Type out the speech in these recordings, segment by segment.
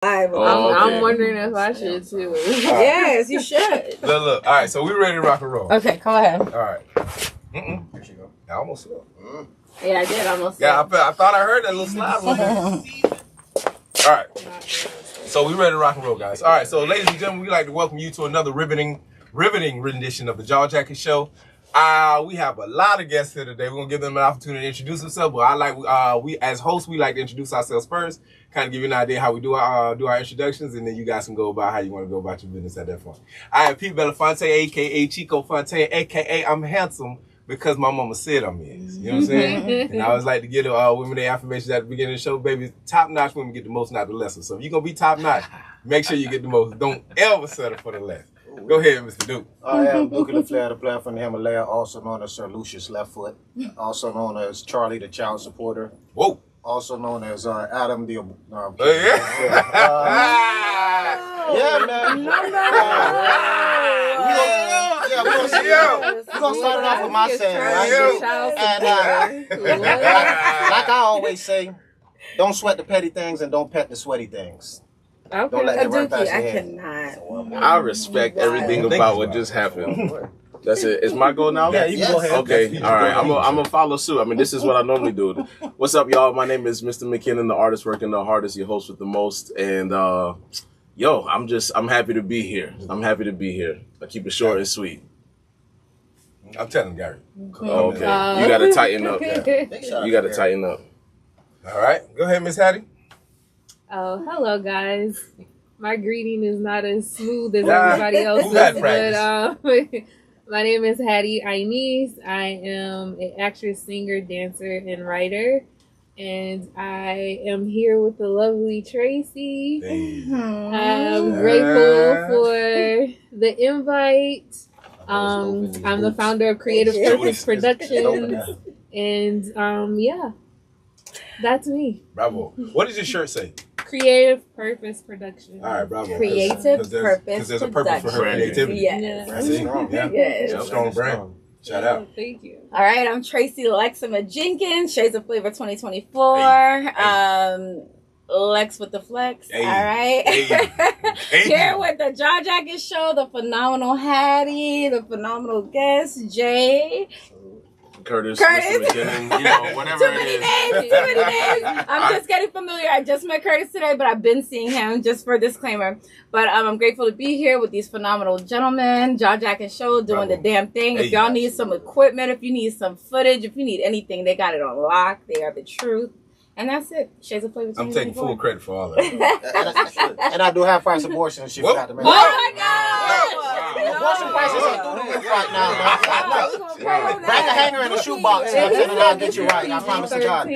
I'm wondering if I should too. Yes, you should. Look. All right, so we're ready to rock and roll. Okay, go ahead. All right. Here she go. I almost fell. Yeah, I did almost. Yeah, I thought I heard that little slide. All right. So we ready to rock and roll, guys. All right, so ladies and gentlemen, we'd like to welcome you to another riveting rendition of the Jackin Show. We have a lot of guests here today. We're gonna give them an opportunity to introduce themselves. But we as hosts, we like to introduce ourselves first, kind of give you an idea how we do our introductions, and then you guys can go about how you want to go about your business at that point. I am Pete Belafonte, aka Chico Fontaine, aka I'm handsome because my mama said I'm is. You know what I'm saying? And I always like to give women their affirmations at the beginning of the show. Baby, top notch women get the most, not the lesser. So if you're gonna be top notch, make sure you get the most. Don't ever settle for the less. Go ahead, Mr. Duke. I am Duke the Flair, the player from the Himalaya, also known as Sir Lucius Left Foot, also known as Charlie the Child Supporter. Whoa. Also known as Adam the... Yeah, man. We're going to start it off with my saying, right? And like I always say, don't sweat the petty things and don't pet the sweaty things. Okay. Don't let that run past your I head. cannot. I respect everything about what just happened. That's it. It's my goal now? Yeah, you can go ahead. Okay, all right. I'm gonna follow suit. I mean, this is what I normally do. What's up, y'all? My name is Mr. McKinnon, the artist working the hardest, your host with the most. And, I'm happy to be here. I'm happy to be here. I keep it short and sweet. I'm telling Gary. Okay. You got to tighten up. You got to tighten up. All right. Go ahead, Miss Hattie. Oh, hello, guys. My greeting is not as smooth as everybody else's, but my name is Hattie Inez. I am an actress, singer, dancer, and writer, and I am here with the lovely Tracy. I'm grateful for the invite. I'm the founder of Creative Purpose Productions, and yeah, that's me. Bravo. What does your shirt say? Creative Purpose Production. All right, bravo. Creative Purpose Because there's a purpose for her creativity. Yes. That's it. Yeah. Yes. Strong brand. Shout out. Thank you. All right, I'm Tracy Lexima Jenkins, Shades of Flavor 2024. Lex with the flex. Hey. All right. Hey. Here with the Jackin Show, the phenomenal Hattie, the phenomenal guest, Jay. Curtis. Mr. McKinnon, whatever Too many names. I'm just getting familiar. I just met Curtis today, but I've been seeing him, just for disclaimer. But I'm grateful to be here with these phenomenal gentlemen. Jackin Show doing the damn thing. If y'all need some equipment, if you need some footage, if you need anything, they got it on lock. They are the truth. And that's it. Shades of Flavor. I'm taking full credit for all that. And I do have price abortion and shit. Oh my God! Abortion prices ain't through the roof right now. Bring a hanger in a shoebox and I'll get you right. I promise to God.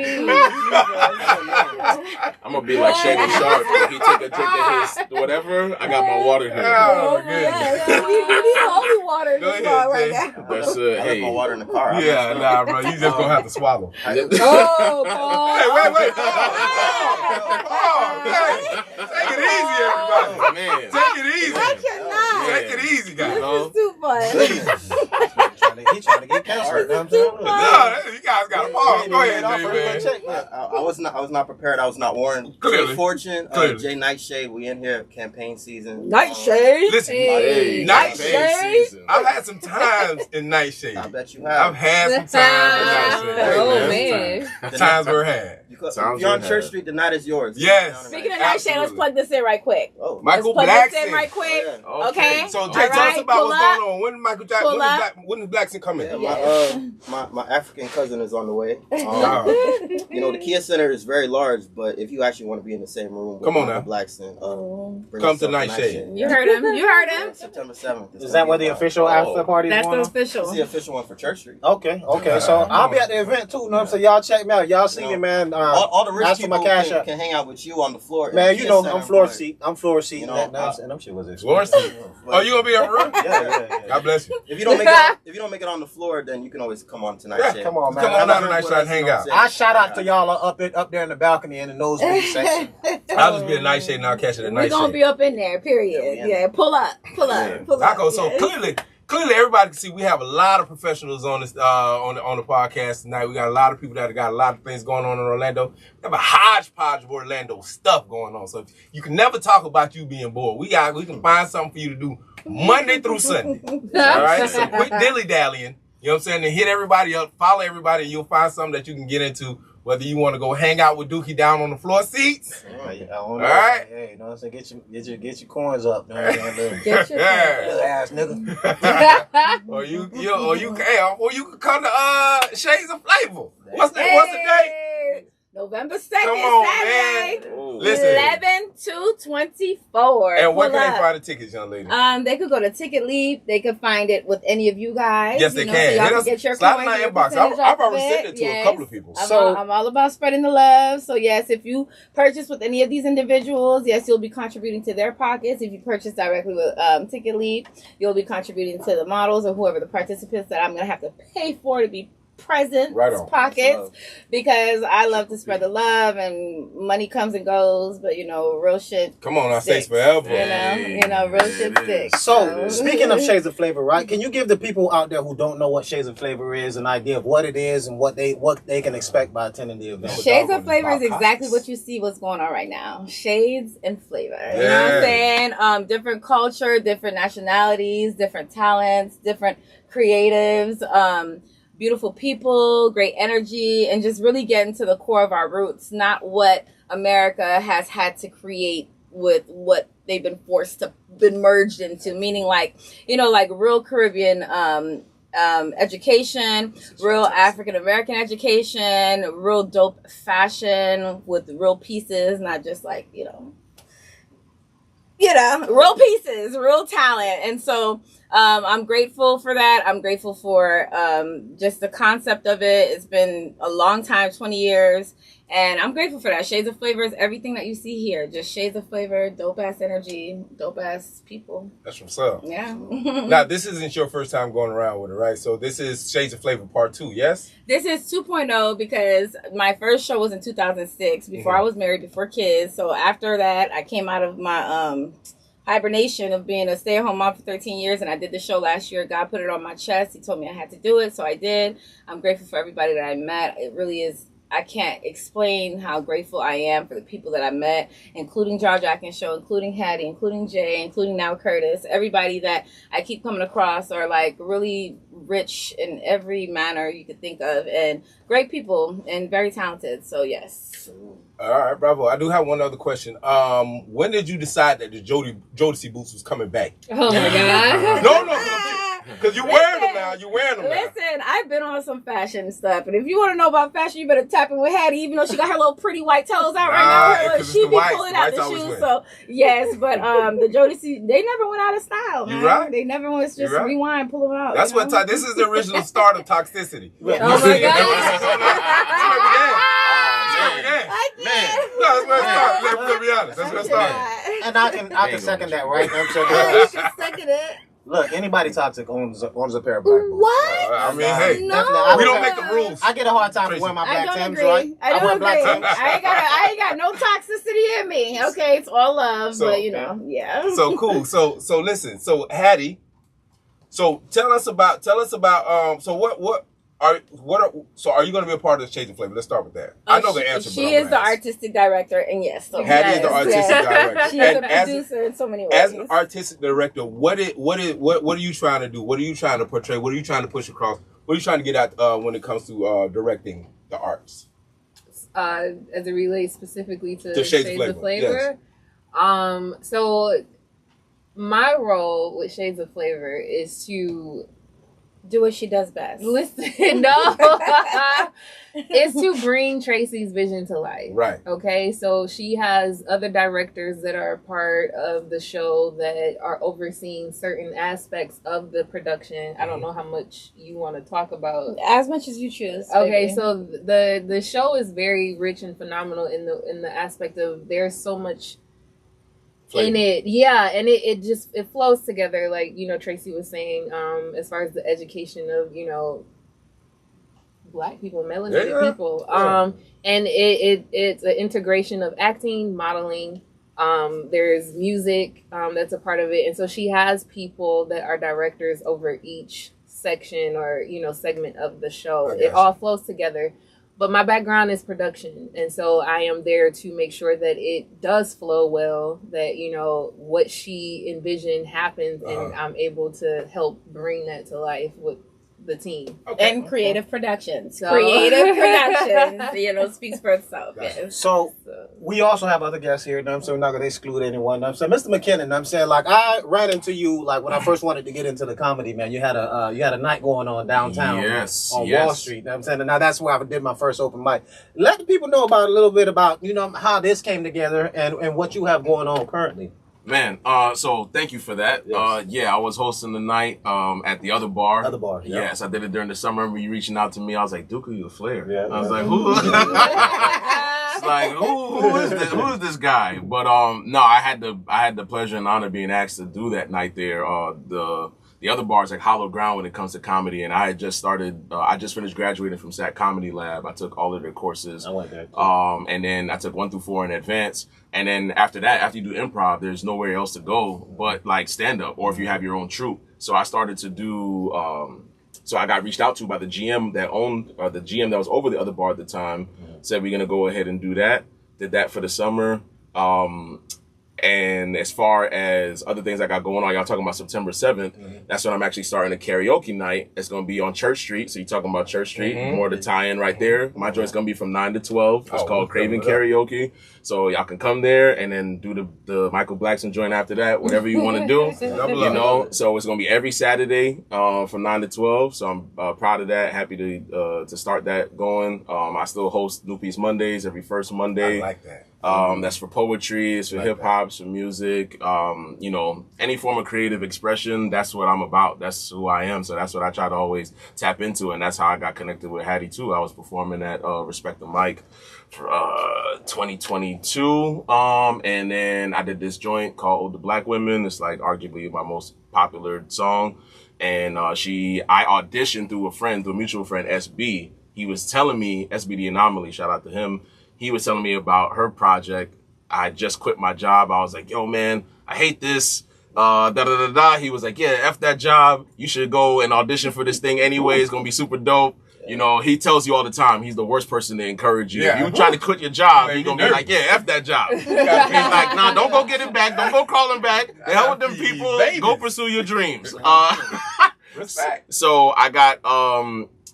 I'm going to be like Shannon Sharp. If he take a drink of his whatever, I got my water here. Oh, good. We need holy water in this bar right now. That's it. I left my water in the car. Yeah, nah, bro. You just going to have to swallow. Oh, Paul. Hey, wait. Hey, take it easy, everybody. Man. Take it easy. I cannot. Take it easy, guys. This is too fun. He's trying to get cancer. You know what I'm saying? No, you guys got to pause. Go ahead, Jay, man. I was not prepared. I was not warned. Clearly. Jay Fortune, Clearly. Jay Nightshade. We in here campaign season. Nightshade. Listen, Hey, Nightshade. season. I've had some times in Nightshade. I bet you I've have. had some times in Nightshade. Oh, Hey, man. Times were had. If you're on Church Street, the night is yours. Yes. Speaking of Nightshade, let's plug this in right quick. Oh. Michael Let's plug this in Blackson. right quick. Yeah. Okay. So, All Jay, tell us right, about pull what's up. going on. When did Michael Jackson? Pull up. When is Blackson coming? My African cousin is on the way. Wow. You know, the Kia Center is very large, but if you actually want to be in the same room with Come on now. Blackson, bring Come to yourself Nightshade. You heard him. You heard him. September 7th. Is that where the official after party is That's going the on? official. It's the official one for Church Street. Okay. So I'll be at the event too. You know what I'm saying? Y'all check me out. Y'all see me, man. All the rich ask for my people cash app. can hang out with you on the floor. Man, you know, Center, I'm floor but- seat. I'm floor seat. You know, and them shit was Floor seat. Oh, you gonna be up front? Yeah. God bless you. If you don't make it on the floor, then you can always come on tonight. Yeah, come on, man. Come on down tonight, and hang out. I shout out to y'all up there in the balcony in the nosebleed section. I'll just be a Nightshade and I'll catch it at We're Nightshade. gonna be up in there, period. Yeah, pull up. Taco, so clearly clearly everybody can see we have a lot of professionals on this on the podcast tonight. We got a lot of people that got a lot of things going on in Orlando. We have a hodgepodge of Orlando stuff going on. So you can never talk about you being bored. We can find something for you to do Monday through Sunday. All right? So quit dilly-dallying. You know what I'm saying? And hit everybody up, follow everybody, and you'll find something that you can get into. Whether you want to go hang out with Dookie down on the floor seats. All right. Hey, you know what I'm saying? Get your coins up. Get your ass nigga. or you can come to Shades of Flavor. What's the date? November 2nd, Come on, Saturday. man. Listen. 11 to 24. And where can they find the tickets, young lady? They could go to Ticket Leap. They could find it with any of you guys. Yes, they can. So y'all can get your slide coins, in my your inbox. percentage I've off already of sent it to a couple of people. I'm all about spreading the love. So yes, if you purchase with any of these individuals, yes, you'll be contributing to their pockets. If you purchase directly with Ticket Leap, you'll be contributing to the models or whoever the participants that I'm going to have to pay for to be present pockets, because I love to spread the love, and money comes and goes, but real shit. Come on, I say forever. Real shit sticks. So speaking of Shades of Flavor, right? Can you give the people out there who don't know what Shades of Flavor is an idea of what it is and what they can expect by attending the event? Shades of Flavor is exactly what you see what's going on right now. Shades and flavor. You know what I'm saying? Different culture, different nationalities, different talents, different creatives, beautiful people, great energy, and just really getting to the core of our roots, not what America has had to create with what they've been been merged into, meaning like real Caribbean education, real African American education, real dope fashion with real pieces, not just like, real pieces, real talent. And so I'm grateful for that. I'm grateful for just the concept of it. It's been a long time, 20 years. And I'm grateful for that. Shades of Flavor is everything that you see here. Just shades of flavor, dope-ass energy, dope-ass people. That's what's up. Yeah. Now, this isn't your first time going around with it, right? So this is Shades of Flavor Part 2, yes? This is 2.0 because my first show was in 2006, before I was married, before kids. So after that, I came out of my hibernation of being a stay-at-home mom for 13 years, and I did the show last year. God put it on my chest. He told me I had to do it, so I did. I'm grateful for everybody that I met. It really is. I can't explain how grateful I am for the people that I met, including Jackin Show, including Hattie, including Jay, including now Curtis. Everybody that I keep coming across are like really rich in every manner you could think of, and great people and very talented. So yes. All right, bravo. I do have one other question. When did you decide that the Jodeci boots was coming back? Oh my God. No. Because you're wearing them now. Listen, I've been on some fashion stuff. And if you want to know about fashion, you better tap in with Hattie, even though she got her little pretty white toes out right now. She be pulling out the shoes. So, yes, but the Jodeci, they never went out of style, man. Right. They never went just rewind, pull them out. That's what this is the original start of toxicity. Oh, my God. That's where it started. Let's be honest. That's where it started. And I can second that, right? I should second it. Look, anybody toxic owns a pair of black boots. What? I mean, hey, no. We don't make the rules. I get a hard time wearing my black Timbs, right? I don't agree. I ain't got no toxicity in me. Okay, it's all love, but yeah. So cool. So listen. So Hattie, so tell us about. Are you going to be a part of the Shades of Flavor? Let's start with that. I know the answer. She is the artistic director, and yes, so Hattie is the artistic director. She is a producer in so many ways. As an artistic director, what are you trying to do? What are you trying to portray? What are you trying to push across? What are you trying to get at when it comes to directing the arts? As it relates specifically to the Shades of Flavor. Yes. So my role with Shades of Flavor is to do what she does best. Listen, no. It's to bring Tracy's vision to life. Right. Okay, so she has other directors that are part of the show that are overseeing certain aspects of the production. I don't know how much you want to talk about. As much as you choose. Okay, baby. so the show is very rich and phenomenal in the aspect of there's so much in it, and it flows together, like Tracy was saying, as far as the education of Black people, melanated people, and it's an integration of acting, modeling, There's music that's a part of it. And so she has people that are directors over each section or, segment of the show. It all flows together. But my background is production. And so I am there to make sure that it does flow well, that, what she envisioned happens, and I'm able to help bring that to life with the team. And creative productions. Creative productions, speaks for itself. Yes. So we also have other guests here, so we're not going to exclude anyone. Mr. McKinnon, like I ran into you like when I first wanted to get into the comedy, man. You had a night going on downtown on Wall Street. And now that's where I did my first open mic. Let the people know about a little bit about, how this came together and what you have going on currently. Man, so thank you for that. Yes. I was hosting the night at the other bar. Yeah. Yes, I did it during the summer. I remember you reaching out to me. I was like, Duke, you a flair. Yeah, I was like, who? It's like, who is this guy? But no, I had the pleasure and honor being asked to do that night there. The other bar is like hollow ground when it comes to comedy, and I had just started. I just finished graduating from SAC Comedy Lab. I took all of their courses. I went there too. And then I took 1 through 4 in advance. And then after that, after you do improv, there's nowhere else to go but like stand up, or if you have your own troupe. So I started to do. So I got reached out to by the GM that owned the GM that was over the other bar at the time. Said we're gonna go ahead and do that. Did that for the summer. And as far as other things I got going on, y'all talking about September 7th, that's when I'm actually starting a karaoke night. It's going to be on Church Street. So you're talking about Church Street, more to tie in right there. My joint's going to be from 9 to 12. It's called Craven Karaoke. So y'all can come there and then do the Michael Blackson joint after that, whatever you want to do. So it's going to be every Saturday from 9 to 12. So I'm proud of that. Happy to start that going. I still host New Piece Mondays every first Monday. I like that. That's for poetry, it's for hip hop, it's for music, any form of creative expression. That's what I'm about. That's who I am. So that's what I try to always tap into. And that's how I got connected with Hattie too. I was performing at Respect the Mic for 2022. And then I did this joint called Ode to Black Women. It's like arguably my most popular song. And I auditioned through a mutual friend, SB. He was telling me, SB the Anomaly, shout out to him. He was telling me about her project. I just quit my job. I was like, yo, man, I hate this. He was like, yeah, F that job. You should go and audition for this thing anyway. It's going to be super dope. He tells you all the time, he's the worst person to encourage you. If you trying to quit your job, he's going to be like, yeah, F that job. He's like, nah, don't go get it back. Don't go crawling back. The hell with them people. Go pursue your dreams. Respect. So I got,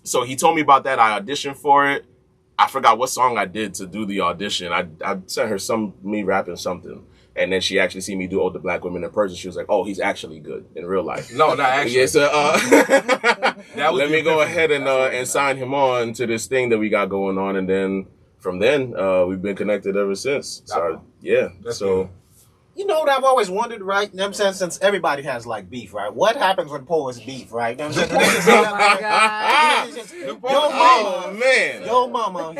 so he told me about that. I auditioned for it. I forgot what song I did to do the audition. I sent her me rapping something. And then she actually see me do Ode to Black Women in person. She was like, oh, he's actually good in real life. No, not actually. Yeah, so, let me go ahead and sign him on to this thing that we got going on. And then from then, we've been connected ever since. So, yeah. That's good. You know what I've always wondered, right? You know what I'm saying? Since everybody has like beef, right? What happens when poets beef, right? You know what I'm saying? Oh my God. Yo mama.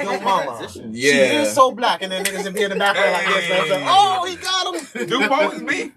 Yeah. She is so black, and then niggas would be in the background like this. And like, oh, he got him. Do poets beef?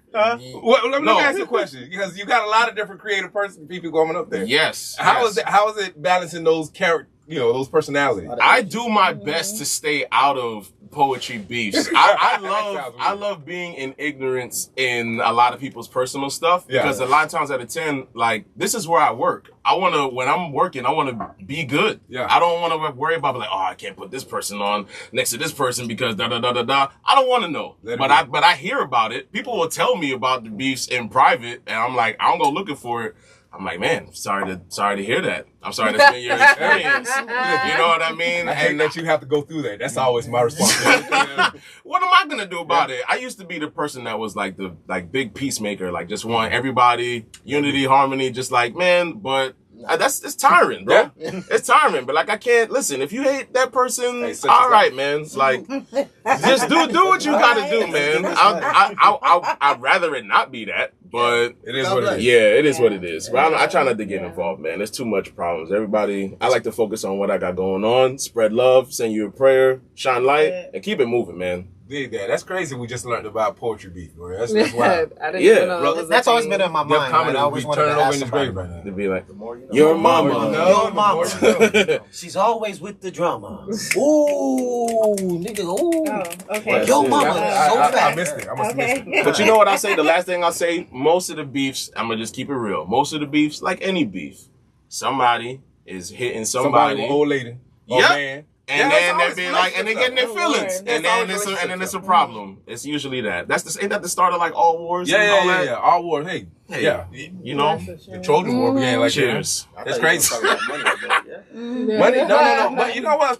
Well, let me ask you a question, because you got a lot of different creative people going up there. Yes. How is it balancing those characters? Those personalities. I do my best to stay out of poetry beefs. I love being in ignorance in a lot of people's personal stuff, because a lot of times out of 10, like, this is where I work. When I'm working, I want to be good. Yeah. I don't want to worry about like, oh, I can't put this person on next to this person because da da da da da. I don't want to know. But I hear about it. People will tell me about the beefs in private, and I'm like, I don't go looking for it. I'm like, man, sorry to hear that. I'm sorry that's been your experience. You know what I mean? I hate that you have to go through that. That's always my responsibility. What am I gonna do about it? I used to be the person that was like the big peacemaker, like just want everybody unity, harmony, just like, man, but it's tiring, bro. Yeah. It's tiring, but like, I can't listen. If you hate that person, all right, man. Like, just do what you gotta do, man. I'd rather it not be that, but it is what it is. Yeah, it is what it is. But I try not to get involved, man. There's too much problems. Everybody, I like to focus on what I got going on, spread love, send you a prayer, shine light, and keep it moving, man. Dig that. That's crazy. We just learned about poetry beef, bro. That's wild. I didn't even know it was that's always been in my mind. Comedy I always wanted to ask somebody right now. To be like, you know. your mama. Your mama. She's always with the drama. Ooh, nigga. Ooh. Oh, okay. Your mama. I missed it. I must have missed it. But you know what I say? The last thing I say, most of the beefs, I'm going to just keep it real. Most of the beefs, like any beef, somebody is hitting somebody. Old lady. Yep. Man. And then they be like, and they getting their Oh, feelings, Lord. and then it's a problem. It's usually that. Ain't that the start of like all wars? and all that? Yeah. All wars. Hey, yeah. You know, The Trojan War began like cheers. That's crazy. Money. Money, no. But you know what?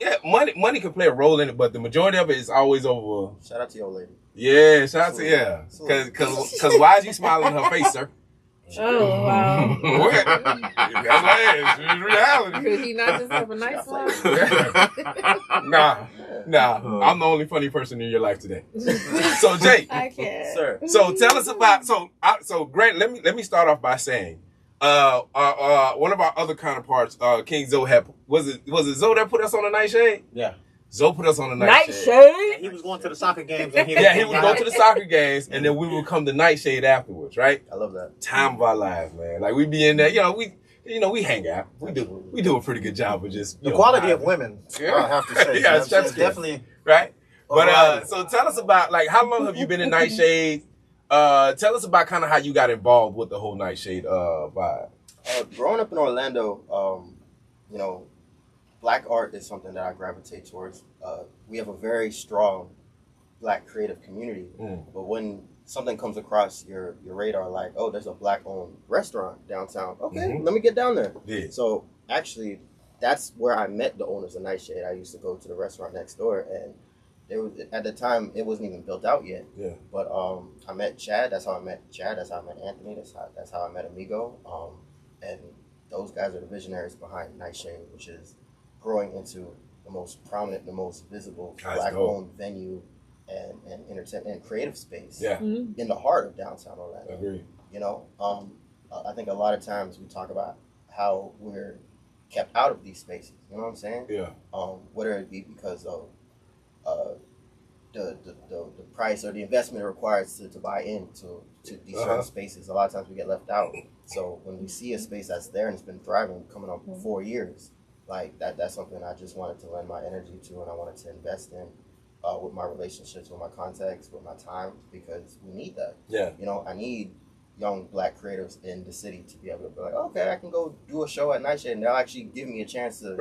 Yeah, money can play a role in it, but the majority of it is always over. Shout out to your old lady. Yeah, shout out to Cause why is you smiling in her face, sir? Oh, wow. That's what it is. It's reality. Could he not just have a nice life? Nah. I'm the only funny person in your life today. So Jake, I can't. Sir. so tell us about so Grant. Let me start off by saying, one of our other counterparts, King Zoe was it Zoe that put us on the Nightshade? Yeah. Zoe put us on the Nightshade. Nightshade? He was going to the soccer games. And He would go to the soccer games, and then we would come to Nightshade afterwards, right? I love that. Time of our lives, man. Like we be in there, we hang out. We do a pretty good job of just the quality of women. I have to say, Yeah, it's definitely right. But Alright. so tell us about like how long have you been in Nightshade? Tell us about kind of how you got involved with the whole Nightshade vibe. Growing up in Orlando, Black art is something that I gravitate towards. We have a very strong Black creative community, but when something comes across your radar, like, oh, there's a Black-owned restaurant downtown. Okay, let me get down there. Yeah. So actually, that's where I met the owners of Nightshade. I used to go to the restaurant next door, and at the time it wasn't even built out yet. Yeah. But I met Chad. That's how I met Chad. That's how I met Anthony. That's how I met Amigo. And those guys are the visionaries behind Nightshade, which is growing into the most prominent, the most visible Black-owned venue and entertainment and creative space in the heart of downtown Orlando. Agreed. I think a lot of times we talk about how we're kept out of these spaces. You know what I'm saying? Yeah. Whether it be because of the price or the investment it requires to buy into these certain spaces. A lot of times we get left out. So when we see a space that's there and it's been thriving, coming up 4 years, like that's something I just wanted to lend my energy to, and I wanted to invest in with my relationships, with my contacts, with my time, because we need that. Yeah. I need young Black creatives in the city to be able to be like, okay, I can go do a show at Nightshade, and they'll actually give me a chance to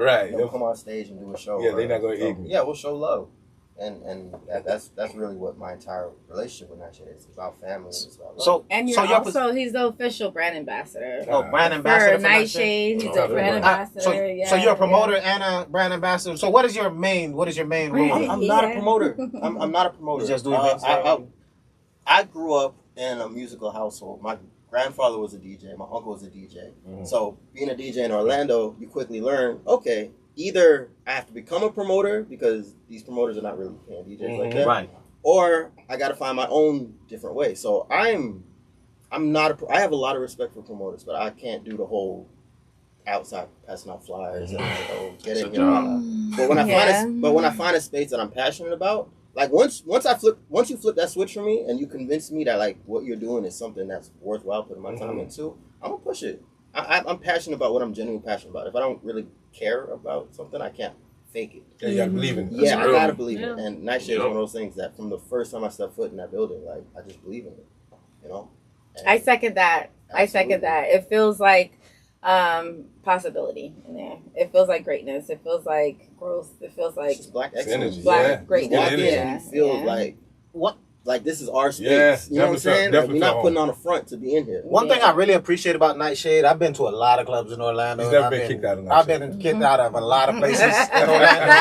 come on stage and do a show. Yeah, they're not going to ignore me. Yeah, we'll show love. And that's really what my entire relationship with Nightshade is. It's about family. It's about love. And he's the official brand ambassador. Brand ambassador for Nightshade. He's a brand ambassador. So you're a promoter and a brand ambassador. So what is your main role? I'm not a promoter. I'm not a promoter. You just do events. I grew up in a musical household. My grandfather was a DJ. My uncle was a DJ. So being a DJ in Orlando, you quickly learn, okay, either I have to become a promoter because these promoters are not really paying DJs like that, right? Or I got to find my own different way. So I have a lot of respect for promoters, but I can't do the whole outside passing out flyers and get in here. But when I find a space that I'm passionate about, like once you flip that switch for me and you convince me that like what you're doing is something that's worthwhile putting my time into, I'm gonna push it. I'm passionate about what I'm genuinely passionate about. If I don't really care about something, I can't fake it. Yeah, you gotta believe in it. Yeah, I gotta believe it. And Nightshade is one of those things that from the first time I stepped foot in that building, like I just believe in it. And I second that. Absolutely. I second that. It feels like possibility in there. It feels like greatness. It feels like growth. It feels like it's just Black excellence. Black greatness. You feel like what? Like this is our space. Yeah, you know what I'm saying? Like, we're not putting on a front to be in here. One thing I really appreciate about Nightshade, I've been to a lot of clubs in Orlando. He's never been kicked out of Nightshade. I've been kicked out of a lot of places in Orlando.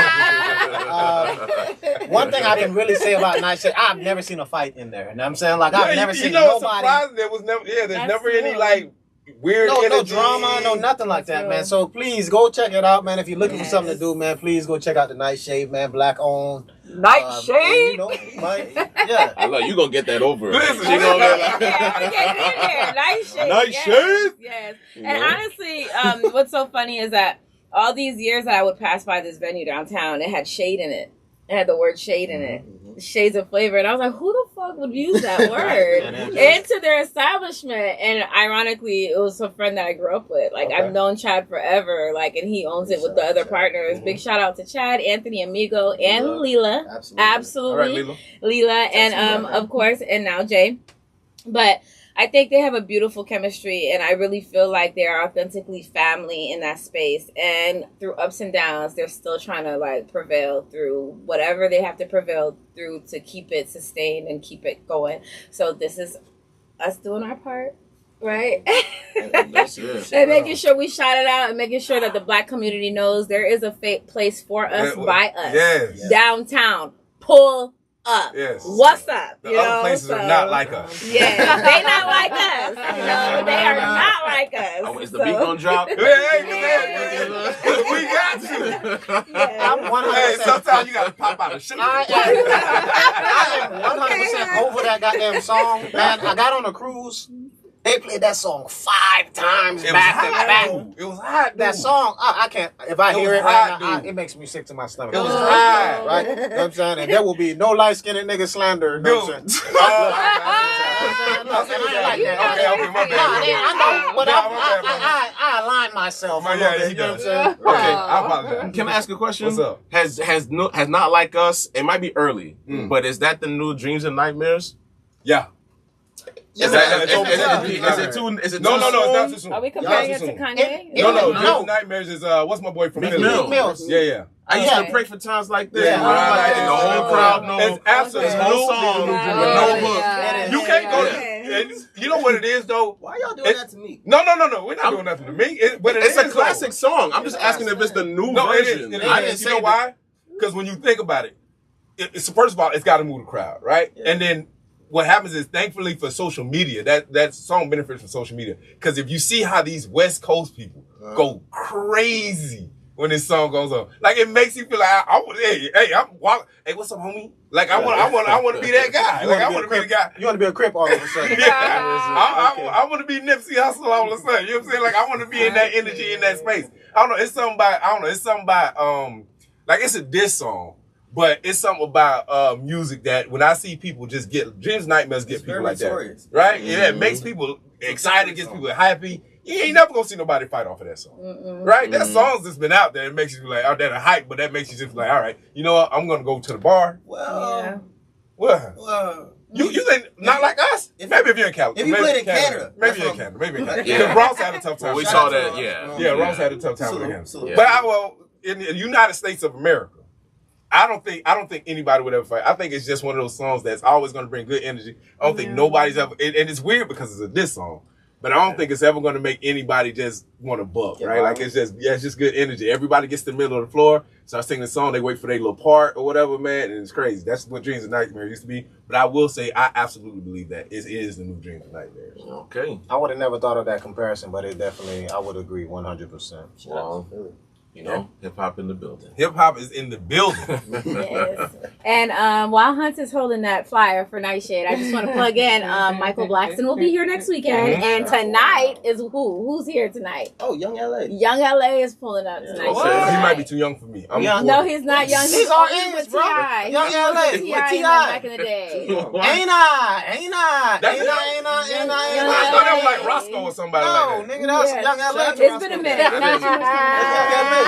One thing I can really say about Nightshade, I've never seen a fight in there. You know what I'm saying? Like I've never seen nobody. There was never. Yeah, there's never any like weird. No drama, no nothing like that, man. So please go check it out, man. If you're looking for something to do, man, please go check out the Nightshade, man. Black owned. Nightshade. Yeah. I know you gonna get that over. Listen, she gonna Nightshade. Nightshade. Yes. And honestly, what's so funny is that all these years that I would pass by this venue downtown, it had shade in it. It had the word shade in it. shades of flavor, and I was like, who the fuck would use that word into their establishment? And ironically, it was a friend that I grew up with. Like, I've known Chad forever, like, and he owns it with the other partners. Big shout out to Chad, Anthony, Amigo, and Leela. Absolutely. All right, Leela, and of course, and now Jay. But I think they have a beautiful chemistry, and I really feel like they are authentically family in that space. And through ups and downs, they're still trying to like prevail through whatever they have to prevail through to keep it sustained and keep it going. So this is us doing our part, right? And making sure we shout it out and making sure that the Black community knows there is a place for us by us. Yes. Downtown. Pull up. Yes. What's up? The other places are not like us. Yeah, they not like us. You know, they are not like us. Oh, is the beat gonna drop? We got to. I'm 100%. Hey, sometimes you gotta pop out of shit. I am 100% over that goddamn song. Man, I got on a cruise. They played that song 5 times back to back. It was hot. That song, I can't. If I hear it right now, it makes me sick to my stomach. It was hot, right? You know what I'm saying? And there will be no light skinned nigga slander. You know what I'm saying? I know, but I align myself. You know what I'm saying? Okay, I apologize. Can I ask a question? What's up? Has Not Like Us? It might be early, but is that the new Dreams and Nightmares? Yeah. Is it too? No, it's not too soon. Are we comparing it to Kanye? No. Nightmares is what's my boy from Meek Mills. Yeah. I used to pray for times like this. Yeah. And the whole crowd knows. It's absolutely this whole song with no hook. You can't go. You know what it is though? Why y'all doing that to me? No. We're not doing nothing to me. But it's a classic song. I'm just asking if it's the new version. I didn't say why. Because when you think about it, it's first of all, it's got to move the crowd, right? Yeah. And then what happens is, thankfully for social media, that song benefits from social media. Because if you see how these West Coast people go crazy when this song goes on, like it makes you feel like hey, what's up, homie? Like I want to be that guy. Like I want to be the guy. You want to be a Crip all of a sudden? I want to be Nipsey Hussle all of a sudden. You know what I'm saying? Like I want to be in that energy, in that space. I don't know. It's something about like it's a diss song. But it's something about music that when I see people just get Dreams, Nightmares, get people like that, right? Mm-hmm. Yeah, it makes people excited, gets people happy. You ain't never gonna see nobody fight off of that song, right? That song's just been out there. It makes you like, oh, that a hype, but that makes you just like, all right, you know what? I'm gonna go to the bar. Well, you think not like us? Maybe if you're in California. If you played in Canada, maybe in Canada. Yeah, Ross had a tough time. We saw that. Yeah, Ross had a tough time with him. But in the United States of America, I don't think anybody would ever fight. I think it's just one of those songs that's always going to bring good energy. I don't think nobody's ever, and it's weird because it's a diss song, but I don't think it's ever going to make anybody just want to buck, right? Like it's just good energy. Everybody gets to the middle of the floor, start singing the song, they wait for their little part or whatever, man, and it's crazy. That's what Dreams and Nightmares used to be. But I will say, I absolutely believe that it is the new Dreams and Nightmares. Okay. I would have never thought of that comparison, but it definitely, I would agree 100%. Wow. You know, hip hop in the building. Hip hop is in the building. Yes. And while Hunt is holding that flyer for Nightshade, I just want to plug in Michael Blackson will be here next weekend. And tonight is who's here tonight? Oh, Young LA. Young LA is pulling up tonight. He might be too young for me. No, he's not young. He's all in, bro. Young LA with T.I. back in the day. Ain't I? I thought that was like Roscoe or somebody like that. No, nigga, that's Young LA. It's been a minute.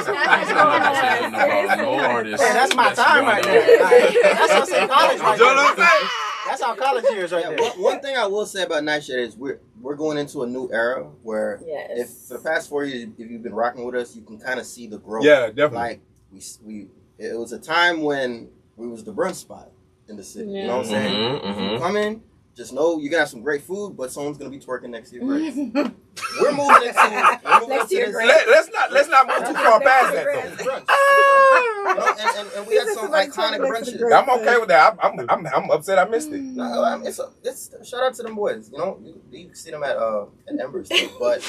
That's my time right there. That's how I say college right there. That's how college years right there. One thing I will say about Nightshade is we're going into a new era where if for the past 4 years, if you've been rocking with us, you can kind of see the growth. Yeah, definitely. Like it was a time when we was the brunch spot in the city. You know what I'm saying? If you come in, just know you're gonna have some great food, but someone's gonna be twerking next to your grapes. We're moving into your grapes. Let's not move too far past that though. And we had some iconic brunches. I'm okay with that. I'm upset I missed it. No, it's shout out to them boys. You know, you can see them at Embers, but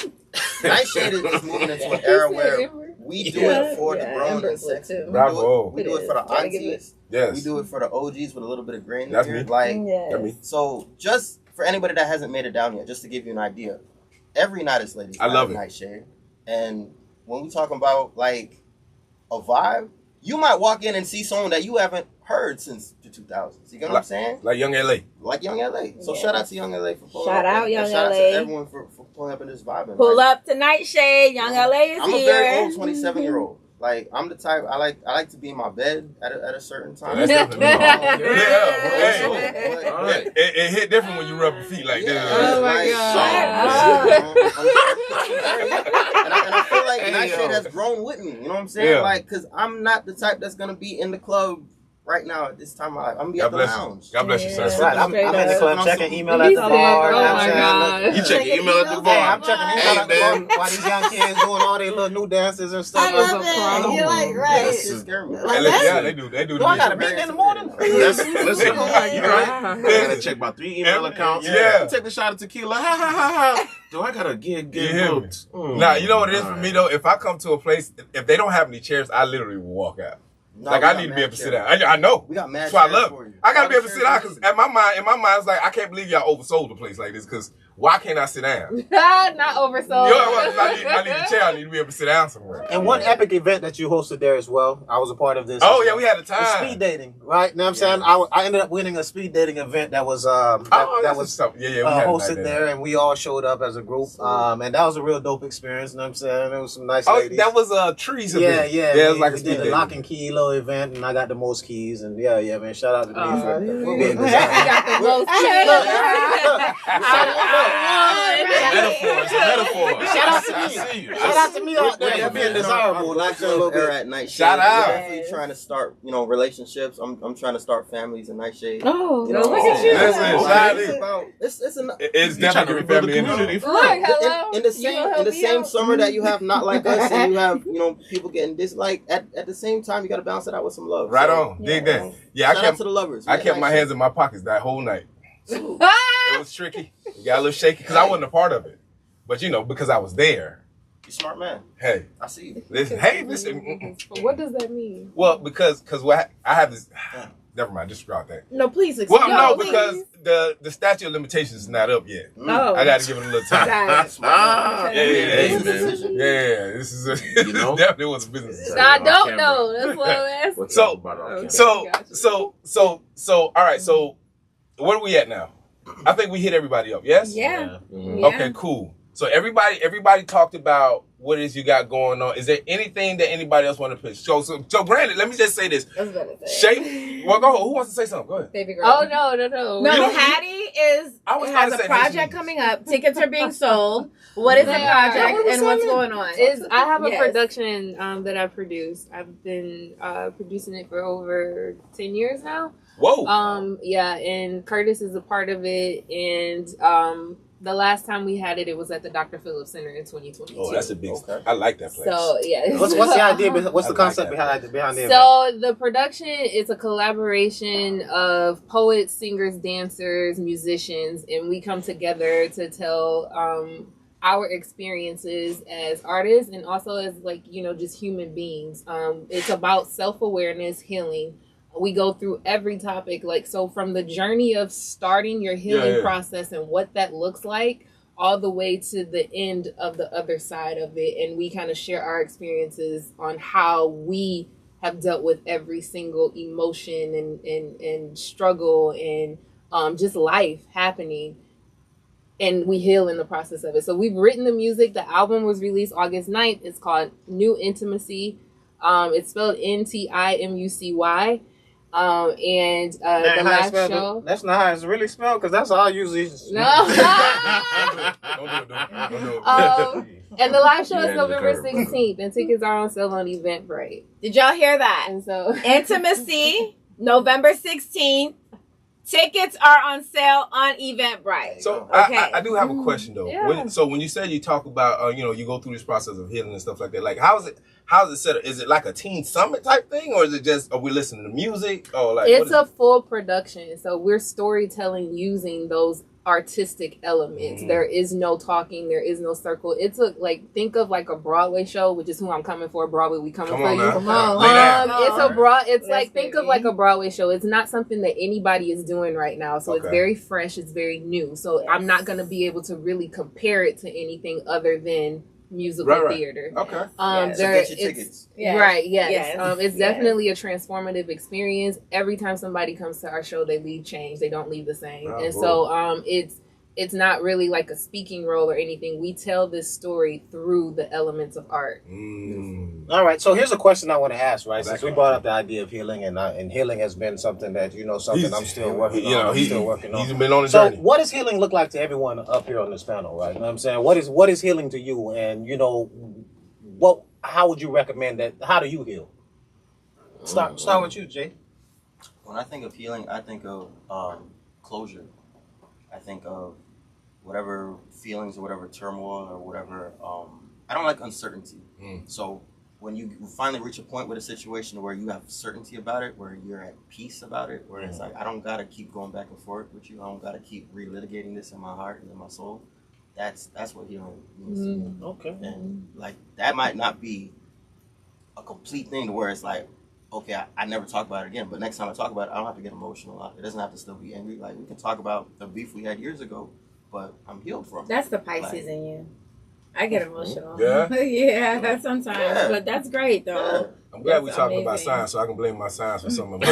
Nightshade is moving into an era where we do it for the grown and sexy. Bravo. We do it for the aunties. Yes. We do it for the OGs with a little bit of grain. That's here. me. That's me. So just for anybody that hasn't made it down yet, just to give you an idea, every night is Ladies' I love it. Nightshade. And when we talk about like a vibe, you might walk in and see someone that you haven't heard since the 2000s. You get what I'm saying? Like Young LA. Like Young LA. So shout out to Young LA for pulling Shout up. out Young shout LA. out to everyone for pulling up in this vibe. Pull up to Nightshade. Young LA is I'm here. a very old 27-year-old. Like I'm the type I like to be in my bed at a certain time. That's definitely All right. It hit different when you rub your feet like this. Oh my God. And I feel like Nightshade has grown with me. You know what I'm saying? Yeah. Like, cause I'm not the type that's gonna be in the club right now at this time of my life. I'm gonna be at the lounge. God bless you, sir. That's right. I'm in the club checking email at He the said, bar. oh my God. You check your email at the bar. Yeah, I'm checking email at the bar while these young kids doing all their little new dances and stuff. I love it. You're like, right. It scared me. Yeah, they do. They do. Do I got a meeting in the morning? Listen, you Oh my right. God. I gotta check my 3 email accounts. Yeah. Take the shot of tequila. Ha ha ha ha. Do I gotta get booked? Nah, you know what it is for me though? If I come to a place, if they don't have any chairs, I literally will walk out. No, Like I need to be able to sit down. I know. We got mad That's why I chairs love for it. you. I gotta be able to sit down because in my mind, it's like I can't believe y'all oversold the place like this. Because why can't I sit down? Not oversold. You know what? I need a chair. I need to be able to sit down somewhere. And one epic event that you hosted there as well. I was a part of this. Oh yeah, we had a The time. speed dating, right? You know what I'm saying? I ended up winning a speed dating event that was that was something. Yeah, we had a night hosted there, and we all showed up as a group. And that was a real dope experience. You know what I'm saying? There was some nice ladies. That was Trees event. Yeah. It was like a we speed did a dating. lock and key little event, and I got the most keys. And yeah, man. Shout out to me for being You got the most Metaphors. Shout out to me. I see you. Shout out to me out there for being desirable. Like a little bit. At Nightshade. Shout out. We're definitely trying to start, relationships. I'm trying to start families in Nightshade. Oh, You know, look at you. Listen, Like, shout it's out. about it's It's You trying to definitely rebuild the family community. energy. Look, hello. in the You same gonna in the help me same out? summer that you have not like us and you have people getting this like at the same time you got to balance it out with some love. Right So, on. Dig that. Yeah, shout out to the lovers. I kept my hands in my pockets that whole night. It was tricky. It got a little shaky because I wasn't a part of it. But because I was there. You smart man. Hey, I see you. listen. What does that mean? Well, because what I have this. Never mind. Disregard that. No, please explain. Well, no, please. because the statute of limitations is not up yet. Oh. I got to give it a little time. Got it. Yeah. Decision. This is definitely was a business decision. I don't know. That's what I'm asking. So, all right. So, where are we at now? I think we hit everybody up. Yes. Yeah. Mhm. Okay. Cool. So everybody talked about what it is you got going on. Is there anything that anybody else want to pitch? So granted, let me just say this. That's what it said. Shape. Well, go ahead. Who wants to say something? Go ahead. Baby girl. Oh no. No, Hattie I was about has to a say project Hattie. coming up. Tickets are being sold. What is the They are. project and what's going on? I have a Yes. production that I produce. I've been producing it for over 10 years now. Whoa. Yeah, and Curtis is a part of it. And the last time we had it, it was at the Dr. Phillips Center in 2022. Oh, that's a big. Okay. I like that place. So yeah. What's the idea? What's the I like concept that. behind the event? So the production is a collaboration of poets, singers, dancers, musicians, and we come together to tell our experiences as artists and also as just human beings. It's about self-awareness, healing. We go through every topic, so from the journey of starting your healing process and what that looks like, all the way to the end of the other side of it. And we kind of share our experiences on how we have dealt with every single emotion and struggle and just life happening. And we heal in the process of it. So we've written the music. The album was released August 9th. It's called New Intimacy. It's spelled NTIMUCY. And the live show. That's not how it's really spelled, because that's how I usually. No. Don't do it. And the live show is Yeah, November the curve. 16th, and tickets are on sale on Eventbrite. Did y'all hear that? And so, Intimacy, November 16th. Tickets are on sale on Eventbrite. So Okay. I do have a question though. Yeah. When you said you talk about you go through this process of healing and stuff like that, like how is it set up? Is it like a teen summit type thing, or is it just are we listening to music, or like it's a full production. So we're storytelling using those artistic elements. Mhm. There is no talking. There is no circle. It's think of like a Broadway show, which is who I'm coming for. Broadway, we coming Come for on you. now. Come on. Lay down. It's Yes, like think of baby. like a Broadway show. It's not something that anybody is doing right now. So it's Okay. very fresh. It's very new. So I'm not going to be able to really compare it to anything other than musical theater. Okay. So get your tickets. Right, yes. Yes. It's definitely a transformative experience. Every time somebody comes to our show, they leave changed. They don't leave the same. Oh, and cool. so it's not really like a speaking role or anything. We tell this story through the elements of art. All right, so here's a question I want to ask, right? Since we brought up the idea of healing, and healing has been something that, something I'm still working on. He's been on the So journey. what does healing look like to everyone up here on this panel, right? You know what I'm saying? What is healing to you? And, how would you recommend that? How do you heal? Start with you, Jay. When I think of healing, I think of closure. I think of whatever feelings or whatever turmoil or whatever. I don't like uncertainty. So when you finally reach a point with a situation where you have certainty about it, where you're at peace about it, where it's like, I don't got to keep going back and forth with you. I don't got to keep relitigating this in my heart and in my soul. That's what healing means to me. Okay. And like, that might not be a complete thing to where it's like, okay, I never talk about it again, but next time I talk about it, I don't have to get emotional. It doesn't have to still be angry. Like, we can talk about the beef we had years ago, but I'm healed from it. That's the Pisces in you. I get emotional. Yeah? yeah, that's sometimes. Yeah. But that's great, though. I'm glad we're That's talking about amazing. science, so I can blame my science for some of my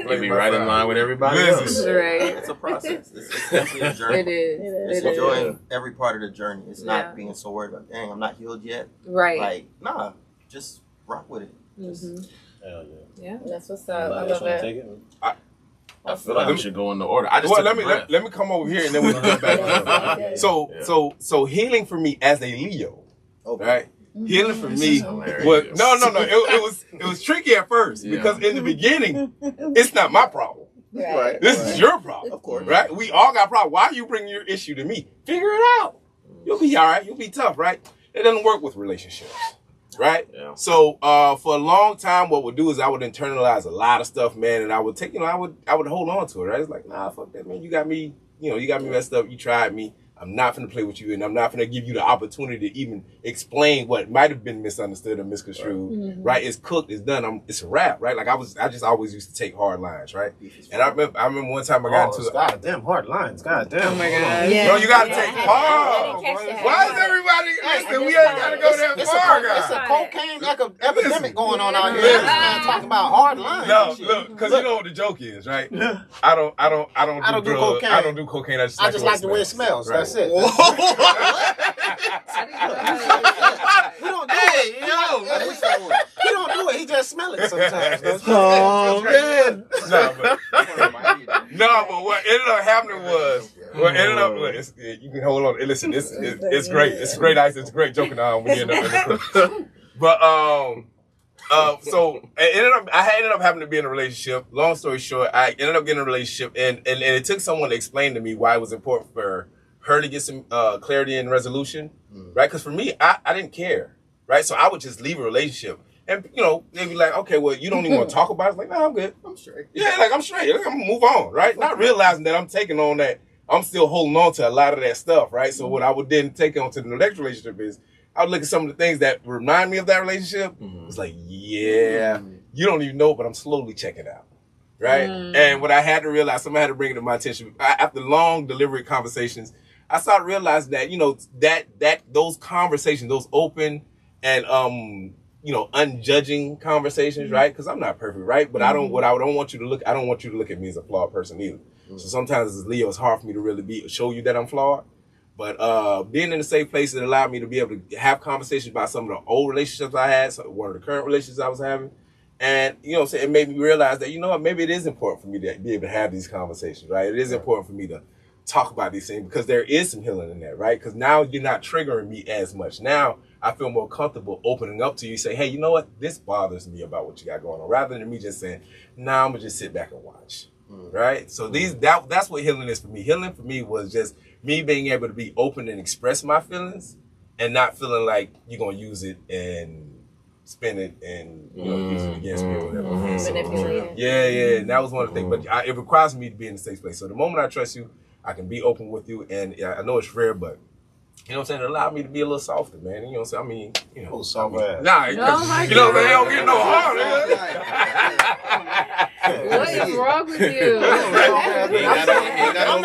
They be right in line with everybody else. Right. It's a process. It's definitely a journey. It is. It's It is. enjoying every part of the journey. It's Yeah. not being so worried about, dang, I'm not healed yet. Right. Like, nah, just rock with it. Just, Hell Yeah. That's what's yeah. up. I Anybody else love wanna it. take it? I feel like we should go in the order. I just Well, took let a breath. me come over here and then we can get back. So healing for me as a Leo, okay. right? Healing for me hilarious. was it was tricky at first because in the beginning it's not my problem. Right. This is your problem, Of course. right? We all got problems. Why you bring your issue to me? Figure it out. You'll be all right. You'll be tough, right? It doesn't work with relationships, right? Yeah. So for a long time, what would do is I would internalize a lot of stuff, man, and I would take, I would hold on to it, right? It's like, nah, fuck that, man. You got me messed up. You tried me. I'm not finna play with you, and I'm not finna give you the opportunity to even explain what might have been misunderstood or misconstrued. Right? It's cooked. It's done. It's a wrap, right? Like I just always used to take hard lines, right? And I remember one time I got into goddamn hard lines. Goddamn. Oh my God. Yeah. No, you gotta Yeah. take hard. I didn't catch that. Why is everybody listen? We ain't gotta go that far, It's guys. a cocaine epidemic going on out here. Listen. This man talking about hard lines. No, and shit. look, because you know what the joke is, right? I don't do drugs. cocaine. I don't do cocaine. I just like the way it smells. Right. That's it. I We don't do Hey, it. yo. He don't do it. He just smell it sometimes. Oh, man. No, but what ended up happening was, you can hold on. Listen, it's great. It's great ice. It's great joking when you end up in the club. But so I ended up having to be in a relationship. Long story short, I ended up getting in a relationship, and it took someone to explain to me why it was important for her to get some clarity and resolution, right? Because for me, I didn't care, right? So I would just leave a relationship. And, they'd be like, okay, well, you don't even want to talk about it. It's like, no, I'm good. I'm straight. Yeah, like, I'm straight. I'm going to move on, right? Not realizing that I'm taking on that. I'm still holding on to a lot of that stuff, right? So what I would then take on to the next relationship is I would look at some of the things that remind me of that relationship. It's like, yeah, you don't even know, but I'm slowly checking it out, right? And what I had to realize, somebody had to bring it to my attention. After long deliberate conversations, I started realizing that, that those conversations, those open and, unjudging conversations, right? Because I'm not perfect, right? But I don't want you to look at me as a flawed person either. So sometimes as Leo, it's hard for me to really show you that I'm flawed. But being in a safe place, it allowed me to be able to have conversations about some of the old relationships I had, one of the current relationships I was having. And, it made me realize that, maybe it is important for me to be able to have these conversations, right? It is important for me to talk about these things because there is some healing in that, right? Because now you're not triggering me as much. Now I feel more comfortable opening up to you, say, hey, you know what? This bothers me about what you got going on, rather than me just saying, nah, I'm gonna just sit back and watch, right? So that's what healing is for me. Healing for me was just me being able to be open and express my feelings and not feeling like you're gonna use it and spin it and use it against me or whatever. So, yeah, and that was one of the things. But it requires me to be in a safe place. So the moment I trust you, I can be open with you, and I know it's rare, but you know what I'm saying? It allowed me to be a little softer, man. You know what I'm saying? I mean, soft ass. Nah, you know what I'm saying? They don't get no harder. What is wrong with you? I'm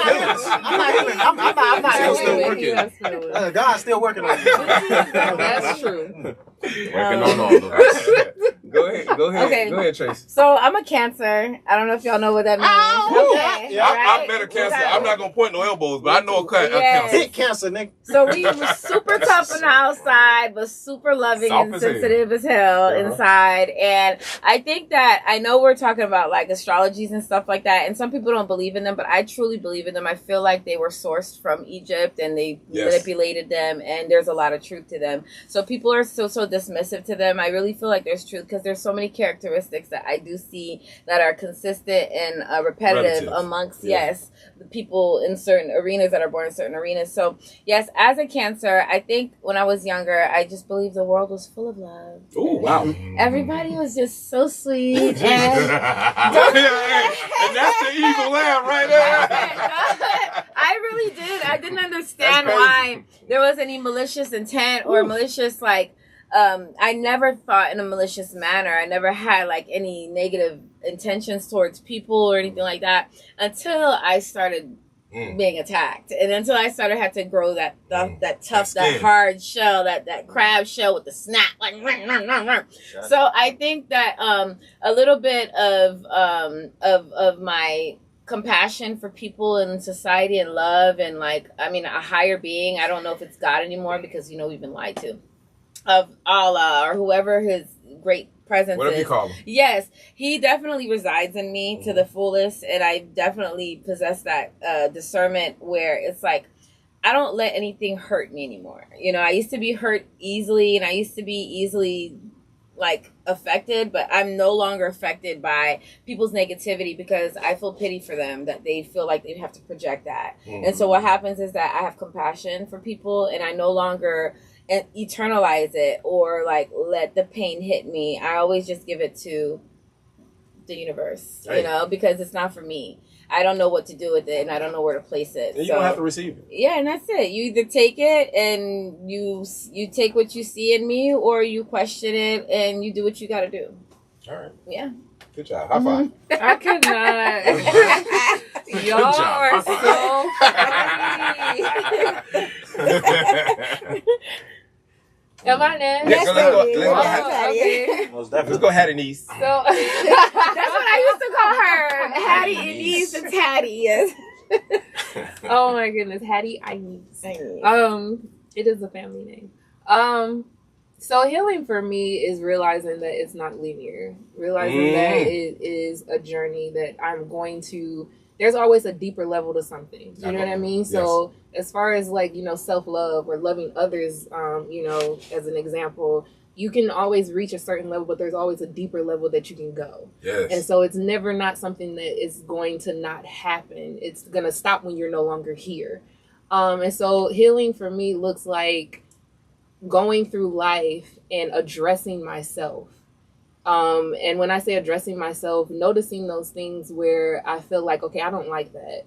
not still working. God's still working on you. That's true. Working on all of us. Go ahead. Okay. Go ahead, Tracy. So I'm a Cancer. I don't know if y'all know what that means. Okay. Yeah. I met a Cancer. I'm not gonna point no elbows, but I know a Cancer. Big Cancer, nigga. So we were super tough on the outside, but super loving Soft and as hell. sensitive as hell inside. And I think that, I know we're talking about like astrologies and stuff like that, and some people don't believe in them, but I truly believe in them. I feel like they were sourced from Egypt and they manipulated them, and there's a lot of truth to them. So people are so dismissive to them. I really feel like there's truth because there's so many characteristics that I do see that are consistent and repetitive amongst the people in certain arenas that are born in certain arenas. So yes, as a Cancer, I think when I was younger, I just believed the world was full of love. Oh wow! Everybody was just so sweet, and and that's the evil laugh right there. I really did. I didn't understand why there was any malicious intent or malicious I never thought in a malicious manner. I never had like any negative intentions towards people or anything like that until I started being attacked, and until I started had to grow that tough, that hard shell, that crab shell with the snap, like. So I think that a little bit of my compassion for people in society and love and a higher being. I don't know if it's God anymore because we've been lied to. Of Allah or whoever his great presence Whatever is. you call him. Yes, he definitely resides in me to the fullest, and I definitely possess that discernment where it's like I don't let anything hurt me anymore. I used to be hurt easily, and I used to be easily affected, but I'm no longer affected by people's negativity because I feel pity for them that they feel like they have to project that. And so what happens is that I have compassion for people, and I no longer internalize it or let the pain hit me. I always just give it to the universe, because it's not for me. I don't know what to do with it, and I don't know where to place it. And you don't have to receive it. Yeah, and that's it. You either take it and you take what you see in me, or you question it and you do what you got to do. All right. Yeah. Good job. High five. I could not. Y'all are so funny. Am I next? Yes, let's go. okay. Let's go, Hattie Niece. So that's what I used to call her, Hattie Inez and Hattie. Yes. Oh my goodness, Hattie Inez. It is a family name. So healing for me is realizing that it's not linear. Realizing that it is a journey that I'm going to. There's always a deeper level to something. You know what I mean? Yes. So as far as self-love or loving others, as an example, you can always reach a certain level, but there's always a deeper level that you can go. Yes. And so it's never not something that is going to not happen. It's going to stop when you're no longer here. And so healing for me looks like going through life and addressing myself. And when I say addressing myself, noticing those things where I feel like, okay, I don't like that.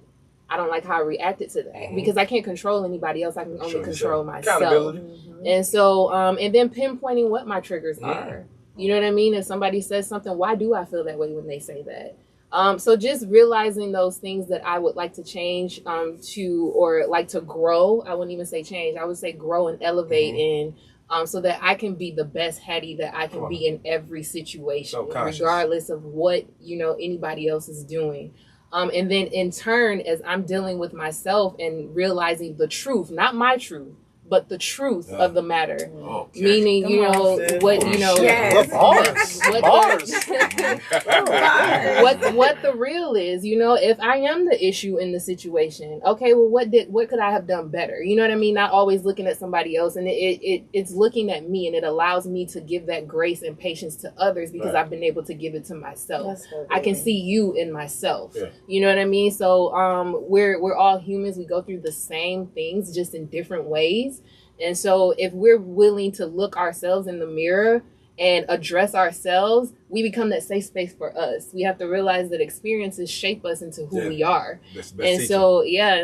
I don't like how I reacted to that because I can't control anybody else. I can only control myself. And so, and then pinpointing what my triggers are. You know what I mean? If somebody says something, why do I feel that way when they say that? So just realizing those things that I would like to change or like to grow. I wouldn't even say change. I would say grow and elevate in. So that I can be the best Hattie that I can be in every situation, regardless of what, anybody else is doing. And then in turn, as I'm dealing with myself and realizing the truth, not my truth, but the truth of the matter. Okay. Meaning, what the real is, if I am the issue in the situation, okay, well, what could I have done better? You know what I mean? Not always looking at somebody else, and it's looking at me, and it allows me to give that grace and patience to others because I've been able to give it to myself. I can see you in myself. Yeah. You know what I mean? So we're all humans. We go through the same things, just in different ways. And so if we're willing to look ourselves in the mirror and address ourselves, we become that safe space for us. We have to realize that experiences shape us into who we are. And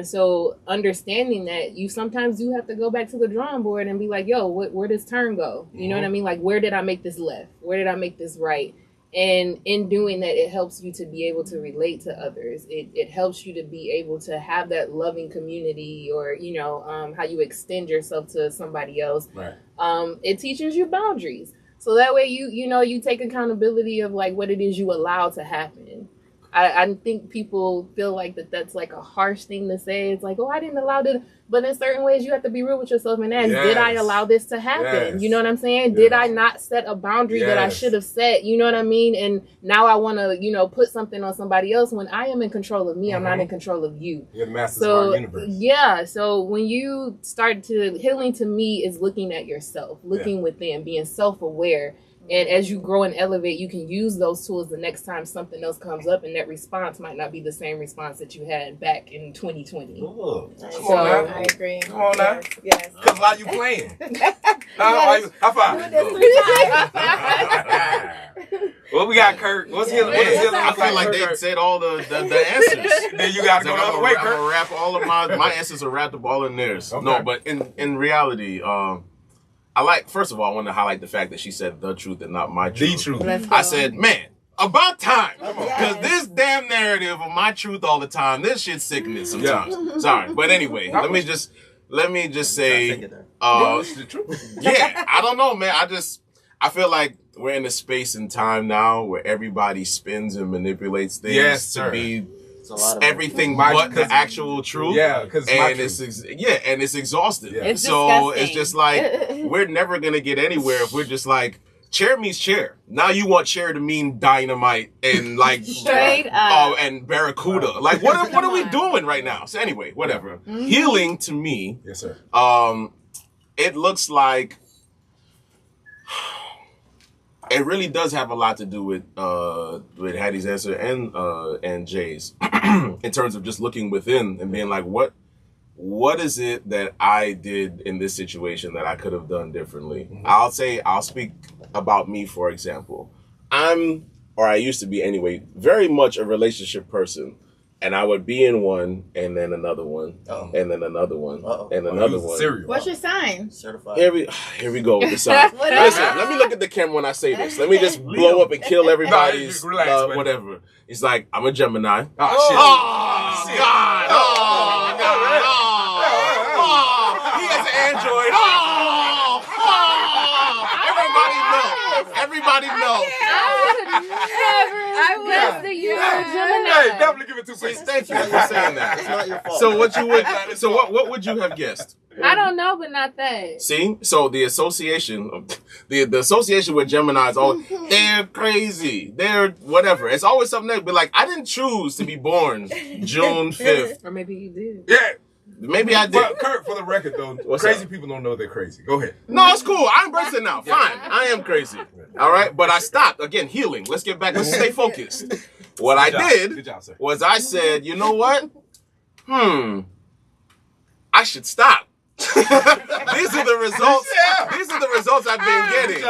so understanding that you sometimes do have to go back to the drawing board and be like, yo, where does turn go? You know what I mean? Like, where did I make this left? Where did I make this right? And in doing that, it helps you to be able to relate to others. It helps you to be able to have that loving community, or, you know, how you extend yourself to somebody else. Right. It teaches you boundaries. So that way you know, you take accountability of like what it is you allow to happen. I think people feel like that's like a harsh thing to say. It's like, oh, I didn't allow that. But in certain ways, you have to be real with yourself and ask, did I allow this to happen? Yes. You know what I'm saying? Yes. Did I not set a boundary that I should have set? You know what I mean? And now I want to, you know, put something on somebody else when I am in control of me. I'm not in control of you. You're the masters of our universe. Yeah. So when you start to, healing to me is looking at yourself, looking within, being self-aware. And as you grow and elevate, you can use those tools the next time something else comes up, and that response might not be the same response that you had back in 2020. Ooh. Come So, on now. I agree. Come on now. Yes. Because why you playing? High five. What we got, Kurt? What's healing? I feel like they said all the answers. Then you got to go the other way, I'm Kurt. gonna wrap all of my answers are wrapped up all in theirs. Okay. No, but in reality, first of all, I want to highlight the fact that she said the truth and not my truth. The truth. I said, man, about time. Because this damn narrative of my truth all the time, this shit's sickening sometimes. Sorry. But anyway, let me just say, the truth. yeah, I don't know, man. I feel like we're in a space and time now where everybody spins and manipulates things to be everything but the actual truth. Yeah, because it's exhausted. Yeah. It's so disgusting. it's just like we're never gonna get anywhere if we're just like chair means chair. Now you want chair to mean dynamite and like Straight up. and barracuda. Like what are we doing right now? So anyway, whatever. Mm-hmm. Healing to me, yes, sir. It looks like it really does have a lot to do with Hattie's answer and Jay's in terms of just looking within and being like, what is it that I did in this situation that I could have done differently? Mm-hmm. I'll speak about me, for example. I used to be anyway, very much a relationship person. And I would be in one, and then another one, and then another one, and another one. Serial. What's your sign? Certified. Here we go with the sign. Listen, let me look at the camera when I say this. Let me just blow up and kill everybody's whatever. It's like, I'm a Gemini. Oh, shit. Oh, God. Oh, God. Oh, he has an Android. Everybody know. I was the year Gemini. Hey, definitely give it 2 points. Thank you for saying that. It's not your fault. So what would you have guessed? I don't know, but not that. See? So the association, the association with Geminis, they're crazy. They're whatever. It's always something that be like, I didn't choose to be born June 5th. Or maybe you did. Yeah. Maybe I did. Well, Kurt, for the record, though, crazy people don't know they're crazy. Go ahead. No, it's cool. I embrace it now. Fine. I am crazy. All right? But I stopped. Again, healing. Let's get back. Let's stay focused. What I did Good job, sir. was I said, you know what? I should stop. These are the results. These are the results I've been getting.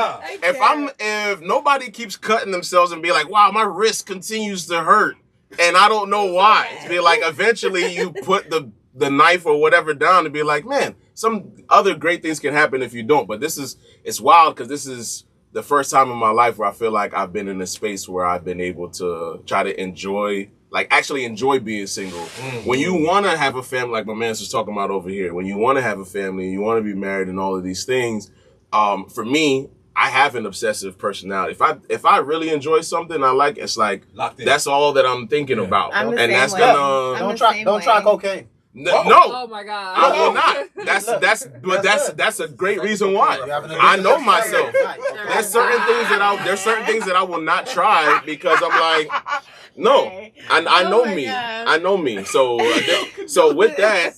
If nobody keeps cutting themselves and be like, wow, my wrist continues to hurt, and I don't know why. To be like, eventually you put the knife or whatever down and be like, man, some other great things can happen if you don't. But it's wild because this is the first time in my life where I feel like I've been in a space where I've been able to try to actually enjoy being single. Mm-hmm. When you want to have a family, like my man's just talking about over here, when you want to have a family, you want to be married and all of these things, for me, I have an obsessive personality. If I really enjoy something I like, it's like, that's all that I'm thinking about. I'm the and same that's way. gonna... Don't try cocaine. No. Oh my God. I will not. That's a great reason why. I know myself. There's certain things that I will not try because I'm like, no. I know me. I know me. So with that,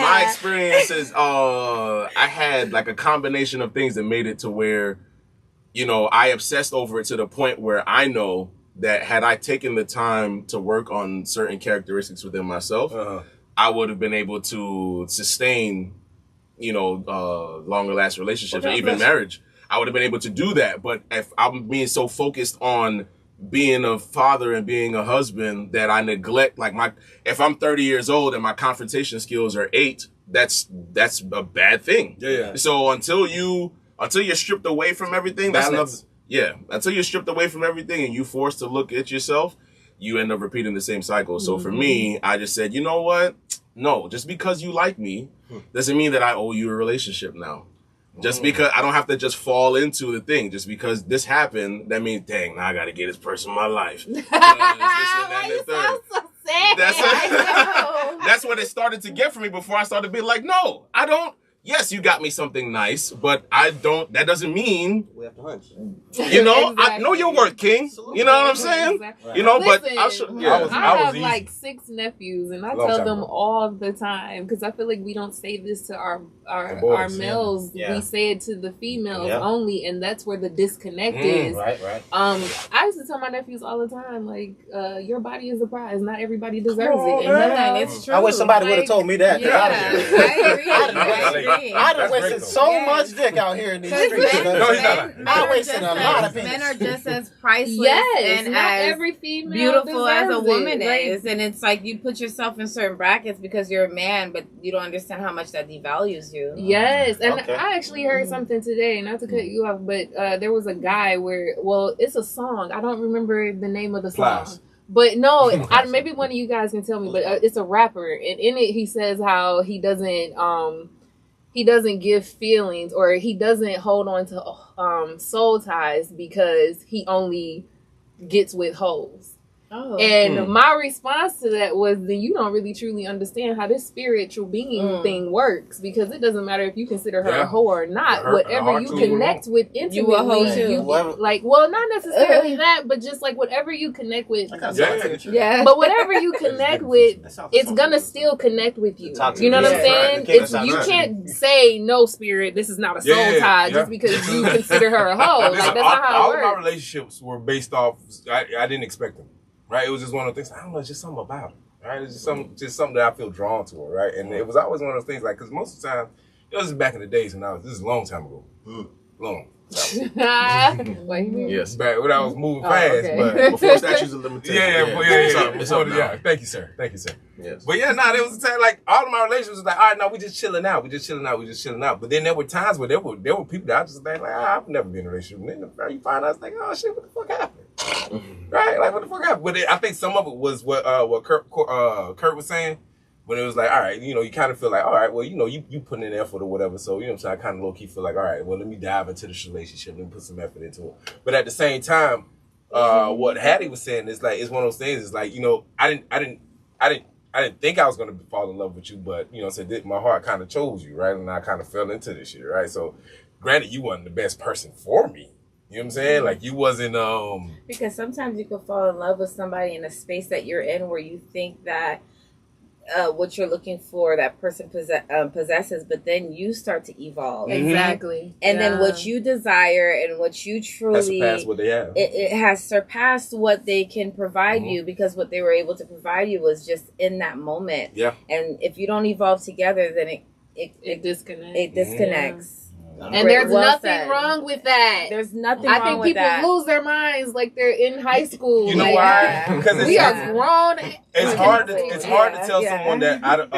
my experience is I had like a combination of things that made it to where, I obsessed over it to the point where I know that had I taken the time to work on certain characteristics within myself, I would have been able to sustain, longer lasting relationships or even marriage. I would have been able to do that. But if I'm being so focused on being a father and being a husband that I neglect, if I'm 30 years old and my confrontation skills are 8, that's a bad thing. Yeah. So until you're stripped away from everything, Yeah, until you're stripped away from everything and you forced to look at yourself, you end up repeating the same cycle. So for me, I just said, you know what? No, just because you like me doesn't mean that I owe you a relationship now. Just because I don't have to just fall into the thing. Just because this happened, that means, dang, now I got to get this person in my life. Why you sound so sad? That's what it started to get for me before I started being like, no, I don't. Yes, you got me something nice, but I don't. That doesn't mean We have to hunch. you know. Exactly. I know your worth, King. You know what I'm saying? Exactly. You know, Listen, but I'll show. I Yeah. was I have easy. like 6 nephews, and I Long tell time them ago. all the time because I feel like we don't say this to our The boys, males. yeah. We say it to the females Yeah. only, and that's where the disconnect is. Right. I used to tell my nephews all the time, like, your body is a prize. Not everybody deserves on, it. And Man, you know, it's true. I wish somebody would have Like, told me that. 'Cause yeah. I agree. I agree. I done That's wasted great, so though. much dick out here in these Because streets. men, No, he's not. men I are wasted just a lot as, of penis. men are just as priceless yes, and not as every female beautiful as a deserves woman it. Like, is. And it's like you put yourself in certain brackets because you're a man, but you don't understand how much that devalues you. yes, and Okay. I actually heard something today, not to cut you off, but there was a guy where, well, it's a song. I don't remember the name of the song. Flies. But no, maybe one of you guys can tell me, but it's a rapper. And in it, he says how he doesn't give feelings, or he doesn't hold on to soul ties because he only gets with hoes. Oh. And my response to that was, then you don't really truly understand how this spiritual being thing works, because it doesn't matter if you consider her a hoe or not. Her Whatever you too. connect with You a hoe intimately, too. like, well, not necessarily that, but just like whatever you connect with. Yeah. But whatever you connect with, it's gonna still connect with you. You know what I'm saying? It's, you can't say no, spirit, this is not a soul tie just because you consider her a hoe. Listen, Like, that's not how all it of my works. relationships were based off. I didn't expect them. Right, it was just one of those things. I don't know, it's just something about it. Right, it's just something that I feel drawn to her. Right, and it was always one of those things. Like, because most of the time, it was back in the days when this is a long time ago. Long. What you mean? Yes. Back when I was moving fast, okay. but Before statutes of limitation. It's up now. Thank you, sir. Yes. But yeah, there was a time like all of my relationships was like, all right, now we just chilling out. But then there were times where there were people that I just think like, I've never been in a relationship. And then you find out, it's like, oh shit, what the fuck happened? Right? Like, what the fuck happened? But I think some of it was what Kurt was saying. When it was like, all right, you kind of feel like, all right, well, you putting in effort or whatever. So, what I'm saying? I kind of low key feel like, all right, well, let me dive into this relationship and put some effort into it. But at the same time, what Hattie was saying is like, it's one of those things. It's like, I didn't think I was gonna fall in love with you, but my heart kind of chose you, right? And I kind of fell into this shit, right? So, granted, you wasn't the best person for me. You know what I'm saying? Like, you wasn't. Because sometimes you could fall in love with somebody in a space that you're in where you think that what you're looking for that person possesses, but then you start to evolve. Exactly. And then what you desire and what you truly That's what they have. it has surpassed what they can provide you, because what they were able to provide you was just in that moment. Yeah. And if you don't evolve together, then It disconnects. it disconnects. And there's Well nothing said. wrong with that. There's nothing I wrong think with people that. lose their minds like they're in high school. You know like, why? Because we are grown. It's hard to tell someone that I don't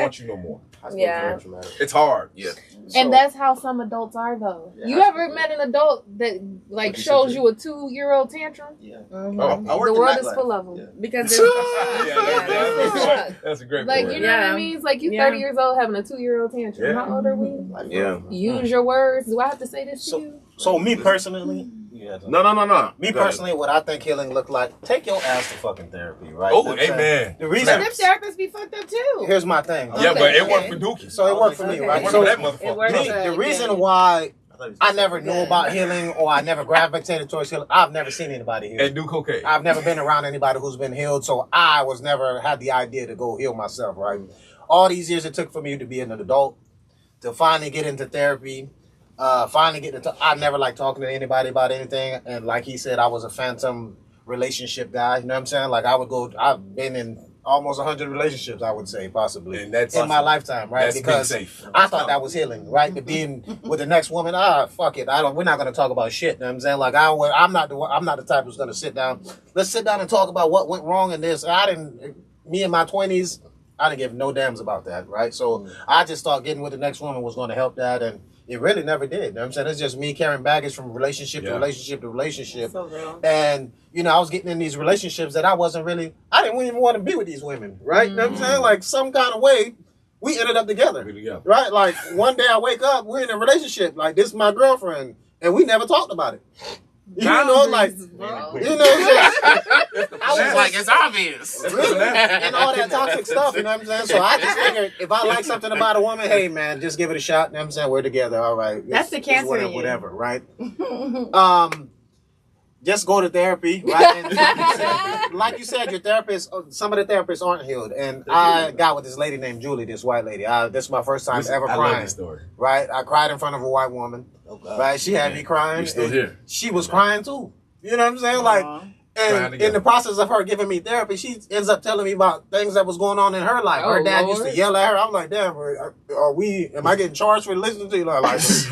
want you no more. Yeah. It's hard. Yeah. And that's how some adults are, though. Yeah, You ever met an adult that like shows you a 2-year-old tantrum? Yeah. Mhm. Oh. I worked The world in is nightlife. full of them. Yeah. Because there's That's a great Like, point. you know what Yeah. I mean? It's like you Yeah. 30 years old having a 2-year-old tantrum. Yeah. How old are we? Yeah. Use your words. Do I have to say this to you? So me personally, No. me personally, what I think healing look like, take your ass to fucking therapy, right? Oh, You know what I'm saying? amen. The But reason, them therapists be fucked up too. here's my thing. Yeah, but it Okay. worked for Dookie. So it worked for me, Okay. right? It worked So for that It motherfucker. worked me, for the reason yeah. why I never knew about healing or I never gravitated towards healing, I've never seen anybody heal. And do cocaine. I've never been around anybody who's been healed, so I was never had the idea to go heal myself, right? All these years it took for me to be an adult, to finally get into therapy, finally get into, I never liked talking to anybody about anything, and like he said, I was a phantom relationship guy, you know what I'm saying? Like I've been in almost 100 relationships, I would say, possibly, And that's in my lifetime, right? That's Because being safe. I thought that was healing, right? But then with the next woman, fuck it. We're not gonna talk about shit. You know what I'm saying? Like I'm not the type who's gonna sit down. Let's sit down and talk about what went wrong in this. Me in my 20s, I didn't give no damns about that, right? So I just thought getting with the next woman was going to help that, and it really never did. You know what I'm saying? It's just me carrying baggage from relationship to relationship to relationship. So real. And, you know, I was getting in these relationships that I didn't even want to be with these women, right? You know what I'm saying? Like, some kind of way, we ended up together, right? Like, one day I wake up, we're in a relationship. Like, this is my girlfriend, and we never talked about it. You know, like, you know, I was like, it's obvious. And all that toxic stuff, you know what I'm saying? So I just figured if I like something about a woman, hey, man, just give it a shot. You know what I'm saying? We're together. All right. That's the cancer in you. Whatever, right? Just go to therapy, right? And like you said, your therapist, some of the therapists aren't healed. And I got with this lady named Julie, this white lady. This is my first time ever crying. I love this story. Right? I cried in front of a white woman. Right? She had me crying. You're still here. She was crying too. You know what I'm saying? Like, and in the process of her giving me therapy, she ends up telling me about things that was going on in her life. Her dad used to yell at her. I'm like, damn, am I getting charged for listening to you? Like, what is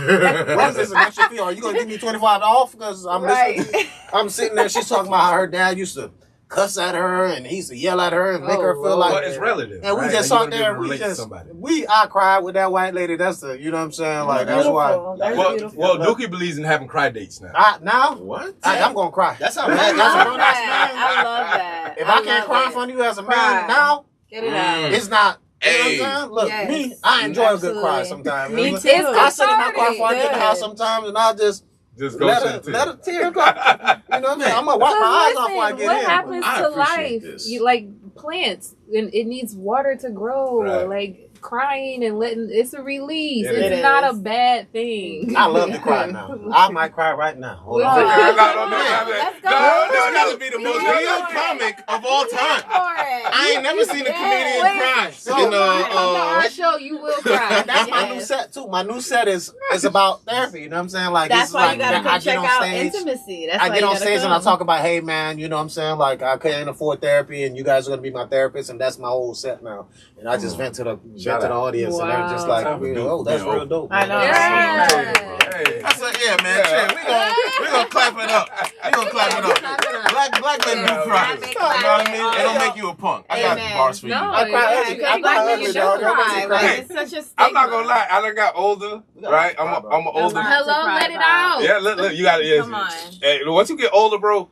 this an extra fee? Are you going to give me $25 off because I'm listening? I'm sitting there. She's talking about how her dad used to cuss at her and he used to yell at her and make her feel like. But it's relative. And we just sat there. I cried with that white lady. That's the, you know what I'm saying? Like, that's why. Well, Dookie believes in having cry dates now. Now? What? I'm going to cry. That's how bad. I love that. If I can't cry in front of you as a man now, get it out. it's not. Hey. You know what I'm saying? Look, me, I enjoy a good cry sometimes. Me too. I sit in my car before I get in the house sometimes and I just go let a tear drop. You know what I mean? I'm gonna wipe my eyes off before I get in. What happens to life? You like plants, and it needs water to grow. Right. Like crying and it's a release. It's not a bad thing. I love to cry now. I might cry right now. Hold on. Let's go. This got to be the most real comic of all time. I ain't never seen a comedian cry. On our show, you will cry. That's my new set too. My new set is about therapy. You know what I'm saying? Like that's why like, you gotta come check out stage, intimacy. I get on stage and I talk about, hey man, you know what I'm saying? Like I can't afford therapy, and you guys are gonna be my therapist, and that's my whole set now. And I just vent to the audience, and they're just like, oh, that's real dope. I know. I said, yeah, man, chill. We gonna clap it up. We gonna clap it up. Black men do cry. You know what I mean? It don't make you a punk. I got bars for you. I cry. It's such a stigma. I'm not gonna lie. I done got older, right? I'm an older. Hello, let it out. Yeah, look, you got it. Come on. Hey, once you get older, bro,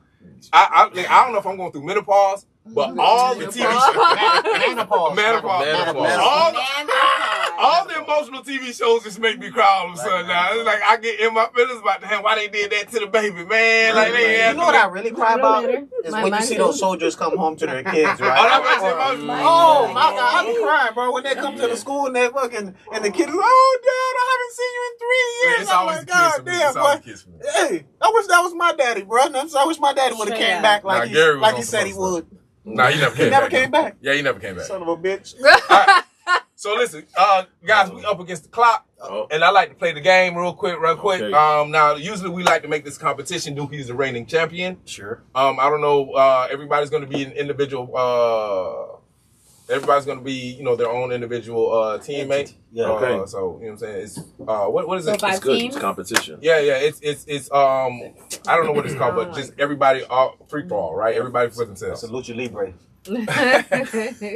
I don't know if I'm going through menopause, but all the TV shows, menopause. All the emotional TV shows just make me cry all of a sudden now. It's like I get in my feelings about damn why they did that to the baby, man. Like they had you know what I really cry about is when you see those soldiers come home to their kids, right? Oh, my God, I be crying, bro. When they come to the school and they fucking and the kids, oh Dad, I haven't seen you in 3 years. It's always God damn, boy. Hey, I wish that was my daddy, bro. I wish my daddy would have came back like he said he would. Nah, he never came back. Yeah, he never came back. Son of a bitch. So listen, guys, we up against the clock, and I like to play the game real quick. Okay. Now, usually we like to make this competition. Dookie's the reigning champion. Sure. I don't know. Everybody's going to be an individual. Everybody's going to be, their own individual teammate. Yeah. Okay. So you know what I'm saying? It's what is it? So It's good. It's competition. Yeah. It's I don't know what it's called, but just everybody free for all, right? Everybody for themselves. It's a lucha libre. All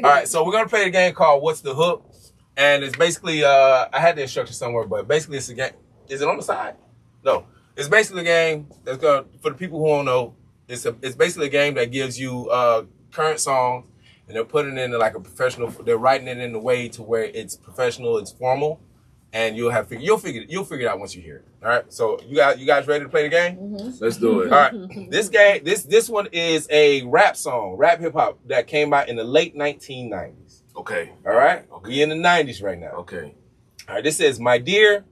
right, so we're gonna play a game called What's the Hook, and it's basically I had the instructions somewhere, but basically it's a game. Is it on the side? No, it's basically a game that's gonna, for the people who don't know, it's basically a game that gives you current songs, and they're putting it in like a professional. They're writing it in a way to where it's professional, it's formal, and you'll figure it out once you hear it. All right, so you guys ready to play the game? Mm-hmm. Let's do it. All right, this one is a rap song, rap hip hop that came out in the late 1990s. Okay. All right, Okay. we in the 90s right now. Okay. All right, this says, my dear,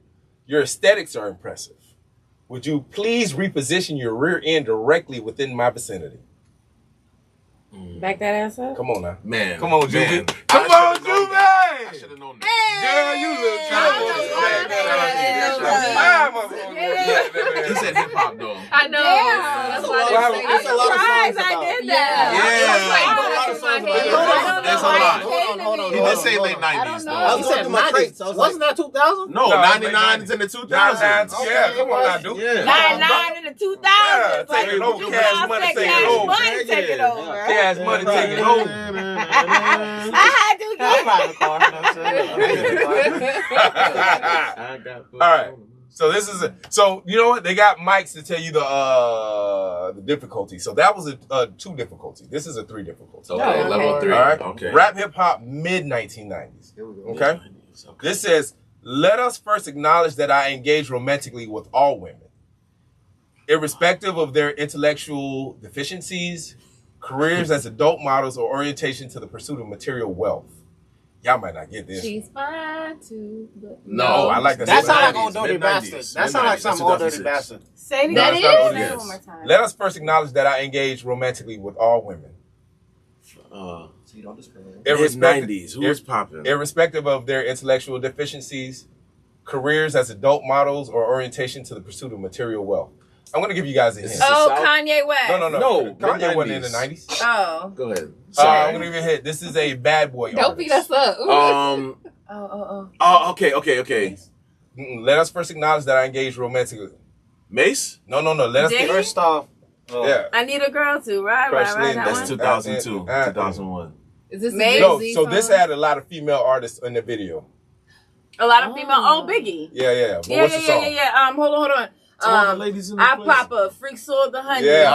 your aesthetics are impressive. Would you please reposition your rear end directly within my vicinity? Back that ass up. Come on now. Man. Come on, Juvie. Man. Come on, Juvie. I should have known that. Girl, you look He said hip hop though. I know. That's why I'm surprised I did that. That's a lot. Hold on. He did say late 90s though. He said 90s. Wasn't that 2000? No, 99 is in the 2000s. Yeah, come on now, dude. 99 in the 2000s. Take it over. Cash money take it over. Take it over. Cash money take it over. I had to get ride in the car. You know what I'm saying? I got All right. So this is so you know what they got mics to tell you the difficulty. So that was a 2 difficulty. This is a 3 difficulty. Okay, level 3. All right. Okay. Rap hip hop mid 1990s. Here we go. Okay. This says, let us first acknowledge that I engage romantically with all women, irrespective of their intellectual deficiencies, careers as adult models, or orientation to the pursuit of material wealth. Y'all might not get this. She's fine too, but No, I like that. That sounds like Mid-nineties, old dirty bastard. mid-nineties, That sounds like some old dirty 2006. bastard. Say it That again. is? Say it Yes. one more time. Let us first acknowledge that I engage romantically with all women, So you don't discriminate. Mid-90s. Who was popping? irrespective of their intellectual deficiencies, careers as adult models, or orientation to the pursuit of material wealth. I'm going to give you guys a hint. Oh, South? Kanye West. No. No, Kanye wasn't in the 90s. 90s. Oh. Go ahead. I'm Sorry. going to give you a hint. This is a bad boy don't artist. beat us up. Oh, okay. Let us first acknowledge that I engage romantically. Mace? No. Let us Did he? First off, yeah. I need a girl to ride. Crush That Linda. That's one. 2002, 2001. Is this Maybe. No, Jay-Z so this song? had a lot of female artists in the video. A lot of female. Oh, Biggie. Yeah. But Yeah, what's the song? yeah. Hold on. All the ladies in the I place. pop a freak soul the honey. Yeah.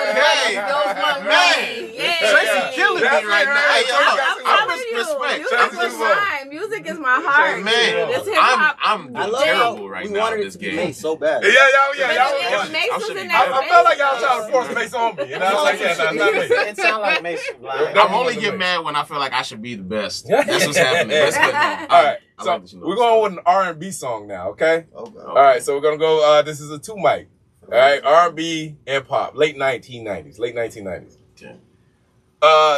Okay. Goes one Man. way. Yeah. Tracy killing me That's right now. right. Hey, yo, I'm I telling you, respect. music Tracy is Kills. mine. Music is my heart. Man, This hip hop. I'm I love terrible how right we now wanted in it this to be game. made so bad. Y'all But was Mace I was should in be that. I felt like y'all trying to force Mace on me. And I was like, yeah, that's not me. It sounds like Mason. Like, I'm only get mad when I feel like I should be the best. That's what's happening. Let's get on. All right, I so like that you know we're this. going with an R&B song now, okay? Oh, God. All right, so we're going to go, this is a 2 mic. All right, R&B and pop, late 1990s. Okay.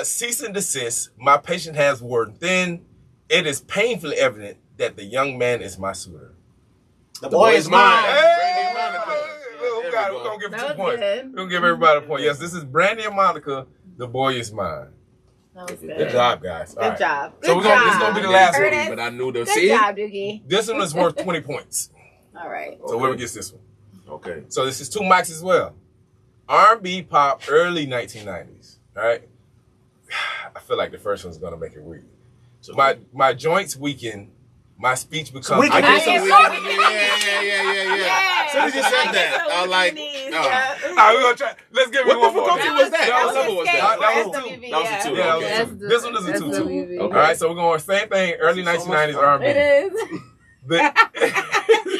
Cease and desist. My patient has worn thin. It is painfully evident that the young man is my suitor. the boy is mine. Hey! Brandy and Monica. We're going to give him That 2 was points. good. We're going to give everybody a point. Yes, this is Brandy and Monica. The boy is mine. That was Good good. job, guys. All Good right. job. So Good this is job. going to be the last Curtis. one. But I knew the Good job, Doogie. This one is worth 20 points. All right. So whoever gets this one. Okay. So this is 2 mics as well. R&B pop, early 1990s. All right. I feel like the first one's gonna make it weak. So My joints weaken. My speech becomes. We can I get get some some weekend. Yeah. So you just said that. I like. All right, we're gonna try. Let's give it What one more. difficulty was that? That was What level was that? That was 2. That was a 2. Yeah, that Okay. was 2. This one is a 2 too. SWV. All right, so we're going same thing. Early 1990s R&B. It is. The,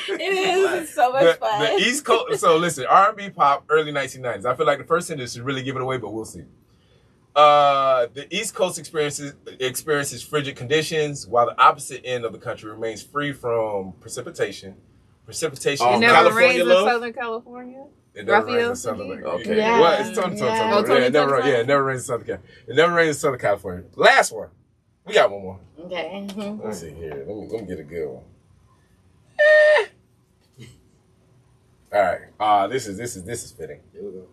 It is. It's so much fun. the East Coast. So listen, R&B pop, early 1990s. I feel like the first sentence should really give it away, but we'll see. The East Coast experiences frigid conditions, while the opposite end of the country remains free from precipitation. Precipitation Oh, It is never California rains in love? Southern California. It never Raphael rains in Southern City? California. Okay. Yeah. Well, it's Tony. Yeah. Oh, Tony, Yeah, it never, Tony. yeah, it never rains in Southern California. It never rains in Southern California. Last one. We got one more. Okay. Let's see here. Let me get a good one. All right. This is fitting. Here we go.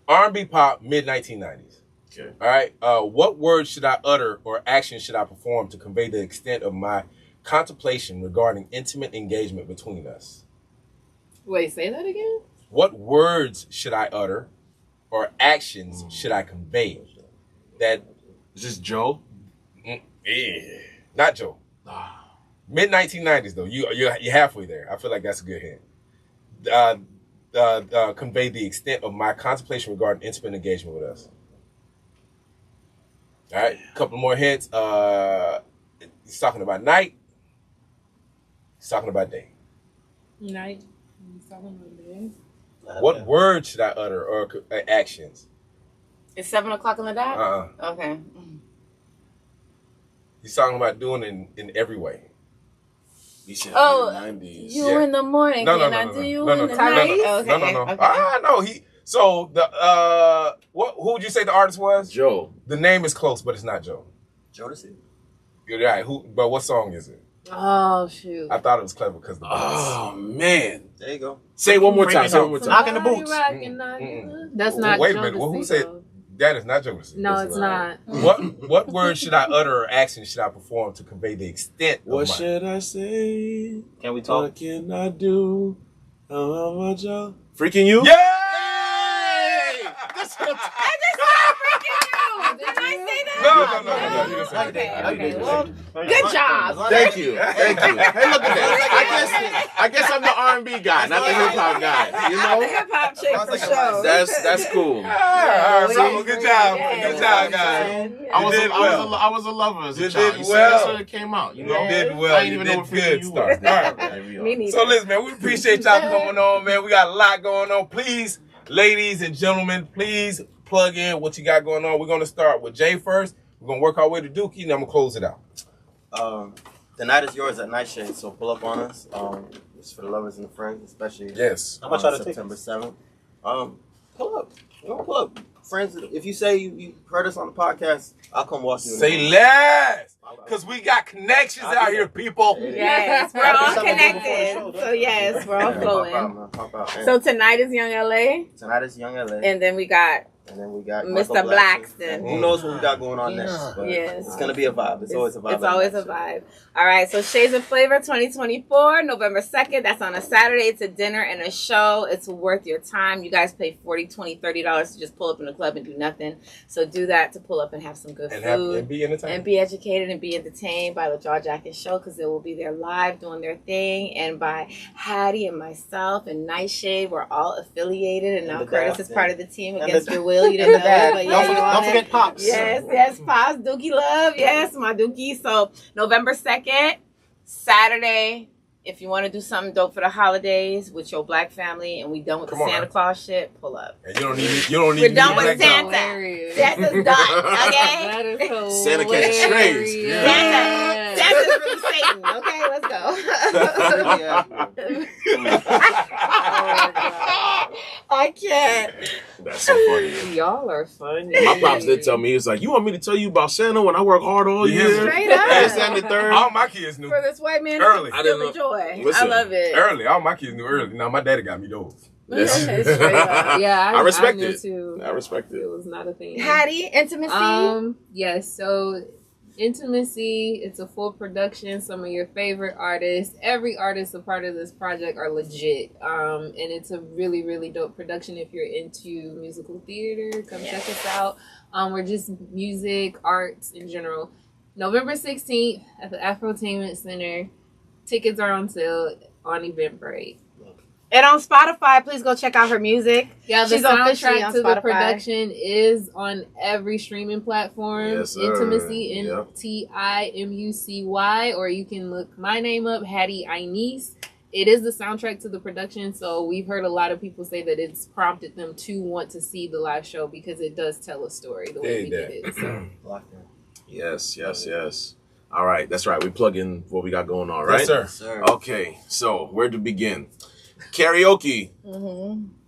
R&B pop, mid 1990s. Okay. All right. What words should I utter or action should I perform to convey the extent of my contemplation regarding intimate engagement between us? Wait, say that again? What words should I utter or actions should I convey that Is this Joe? not Joe. Mid 1990s though. You're halfway there. I feel like that's a good hint. Convey the extent of my contemplation regarding intimate engagement with us. All right, a couple more hints. He's talking about night. He's talking about day. Night. What words should I utter or actions? It's 7 o'clock in the dot? Okay. He's talking about doing it in every way. You said Oh, 90s. You Yeah. in the morning. No, Can I do you in the no, night? no. Okay. No. So the who would you say the artist was? Joe. The name is close, but it's not Joe. Jodeci. You're right. But what song is it? Oh, shoot. I thought it was clever because the beats. Oh, man. There you go. Say it one more time. Bring it Say it home. one more time. Knocking the boots. That's not Wait a minute. Well, who Jodeci, said though. that is not Jodeci? No, it's not. What words should I utter or action should I perform to convey the extent of What my... should I say? Can we talk? What can I do? How my job? Freaking you? Yeah! I just said freaking you. Did I say that? No. No. You didn't say that. Okay. Well, good job. Thank you. Hey, look at that. I guess I'm the R&B guy, not the hip hop guy. You I'm the know, hip hop chick for sure. that's cool. All right, so good job, guys. I was a lover as a child. Did You see, well. that's what it came out. You know, You did well. I didn't even know what good freaking you start. were. All right. Me neither. So listen, man, we appreciate y'all coming on, man. We got a lot going on. Please, ladies and gentlemen, please plug in what you got going on. We're gonna start with Jay first. We're gonna work our way to Dookie, and then I'm gonna close it out. The night is yours at Nightshade, so pull up on us. It's for the lovers and the friends, especially. Yes. How much are the September 7th. Pull up. Pull up. Friends, if you say you heard us on the podcast, I'll come walk you. Say less, because we got connections out here, people. Yes, we're all connected. So yes, we're all flowing. Pop out. So tonight is Young LA. Tonight is Young LA. And then we got Mr. Blackston. Who knows what we got going on next? But Yes. it's gonna be a vibe. It's always a vibe. It's always a vibe. All right, so Shades of Flavor 2024, November 2nd. That's on a Saturday. It's a dinner and a show. It's worth your time. You guys pay $40, $20, $30 to just pull up in the club and do nothing. So do that to pull up and have some good food. And be entertained. And be educated and be entertained by the Jackin Show, because they will be there live doing their thing. And by Hattie and myself and Nightshade, we're all affiliated. And now Curtis is part of the team against your will. You didn't know that. But yeah, don't forget Pops. Yes, Pops, Dookie Love. Yes, my Dookie. So November 2nd, Saturday. If you want to do something dope for the holidays with your black family, and we done with the Santa Claus shit, pull up. And you don't need. We're done with Santa. Santa's done. Okay. That is hilarious. Santa catches strays. Yeah. Santa's really Satan. Okay, let's go. I can't. That's so funny. Y'all are funny. My pops did tell me, he was like, you want me to tell you about Santa when I work hard all year? Straight up. This and the third. All my kids knew. For this white man Early. to feel the joy. Listen, I love it. Early. All my kids knew early. Now my daddy got me those. Yes. Okay, straight up. Yeah, I respect knew it. Too. I respect It it. was not a thing. Hattie, intimacy. Yes, so Intimacy, it's a full production. Some of your favorite artists, every artist a part of this project are legit. And it's a really, really dope production. If you're into musical theater, come check us out. We're just music, arts in general. November 16th at the Afrotainment Center. Tickets are on sale on Eventbrite. And on Spotify, please go check out her music. Yeah, the She's officially soundtrack on to Spotify. the production is on every streaming platform. Yes, sir. Intimacy, Yep. NTIMUCY, or you can look my name up, Hattie Inez. It is the soundtrack to the production, so we've heard a lot of people say that it's prompted them to want to see the live show because it does tell a story the way we did it. So. Yes. All right, that's right. We plug in what we got going on, right? Yes, sir. Okay, so where to begin? Karaoke,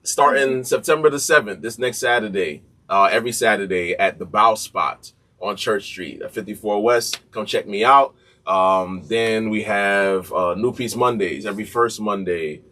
starting September the 7th, this next Saturday, every Saturday at the Bow Spot on Church Street at 54 West. Come check me out. Then we have New Piece Mondays, every first Monday.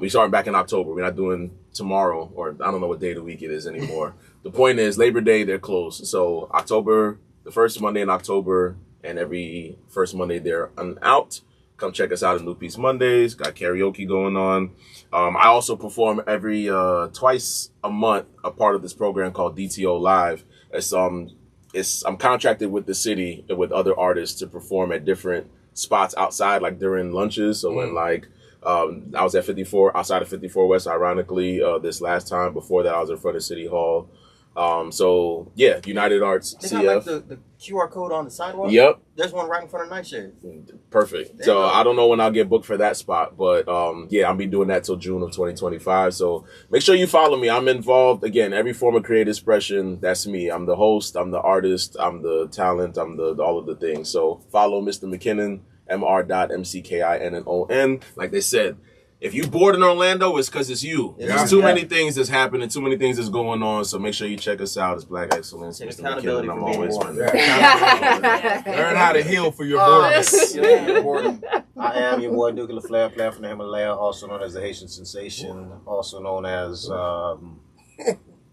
We started back in October. We're not doing tomorrow, or I don't know what day of the week it is anymore. The point is, Labor Day, they're closed. So October, the first Monday in October, and every first Monday they're out. Come check us out at New Piece Mondays. Got karaoke going on. I also perform every twice a month, a part of this program called DTO Live. I'm contracted with the city and with other artists to perform at different spots outside, like during lunches. So when I was at 54, outside of 54 West, ironically, this last time. Before that, I was in front of City Hall. So yeah, United Arts They CF. got like the QR code on the sidewalk. Yep. There's one right in front of Nightshade. Perfect. So I don't know when I'll get booked for that spot, but yeah, I'll be doing that till June of 2025. So make sure you follow me. I'm involved again, every form of creative expression. That's me. I'm the host. I'm the artist. I'm the talent. I'm the all of the things. So follow Mr. McKinnon, Mr.McKinnon. Like they said, if you bored in Orlando, it's because it's you. There's too many things that's happening, too many things that's going on. So make sure you check us out. It's Black Excellence, Mr. McKinnon. I'm always Learn how to heal for your boredom. I am your boy Duke LaFleur, player from the Himalaya, also known as the Haitian Sensation, also known as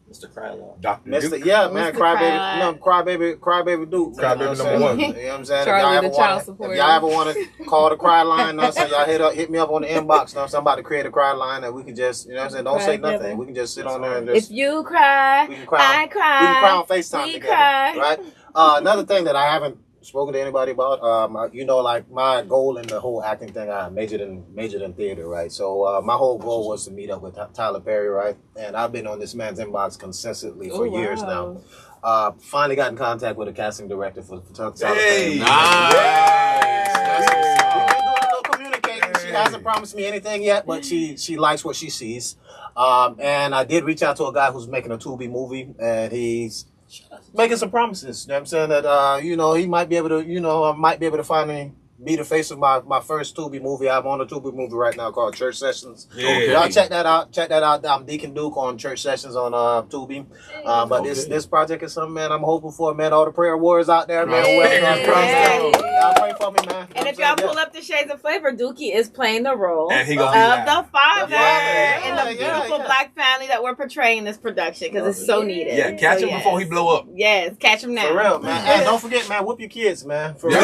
Mr. Krylow. Dr. Mr. Duke. Yeah, man, crybaby Duke. Crybaby number one. You know what I'm saying? Charlie, the child If support. y'all ever want to call the cry line, y'all hit me up on the inbox. I'm about to create a cry line that we can just, you know what I'm saying? Don't say nothing. We can just sit on there and just. If you cry, We can cry. I cry. We can cry on FaceTime We together, cry. right? Another thing that I haven't spoken to anybody about, you know, like my goal in the whole acting thing, I majored in theater, right? So my whole goal was to meet up with Tyler Perry, right? And I've been on this man's inbox consistently for years now. Finally got in contact with a casting director for Tyler Perry. Nice. She hasn't promised me anything yet, but she likes what she sees. And I did reach out to a guy who's making a Tubi movie, and he's making some promises. You know what I'm saying? That, you know, he might be able to, you know, I might be able to finally be the face of my first Tubi movie. I'm on a Tubi movie right now called Church Sessions. Yeah. Y'all check that out. Check that out. I'm Deacon Duke on Church Sessions on Tubi. But this project is something, man, I'm hoping for, man. All the prayer warriors out there, man. Y'all pray for me, man. And if y'all pull up the Shades of Flavor, Dookie is playing the role of the father in the beautiful black family that we're portraying in this production because it's so needed. Yeah, catch him before he blow up. Yes, catch him now. For real, man. And don't forget, man, whoop your kids, man. For real.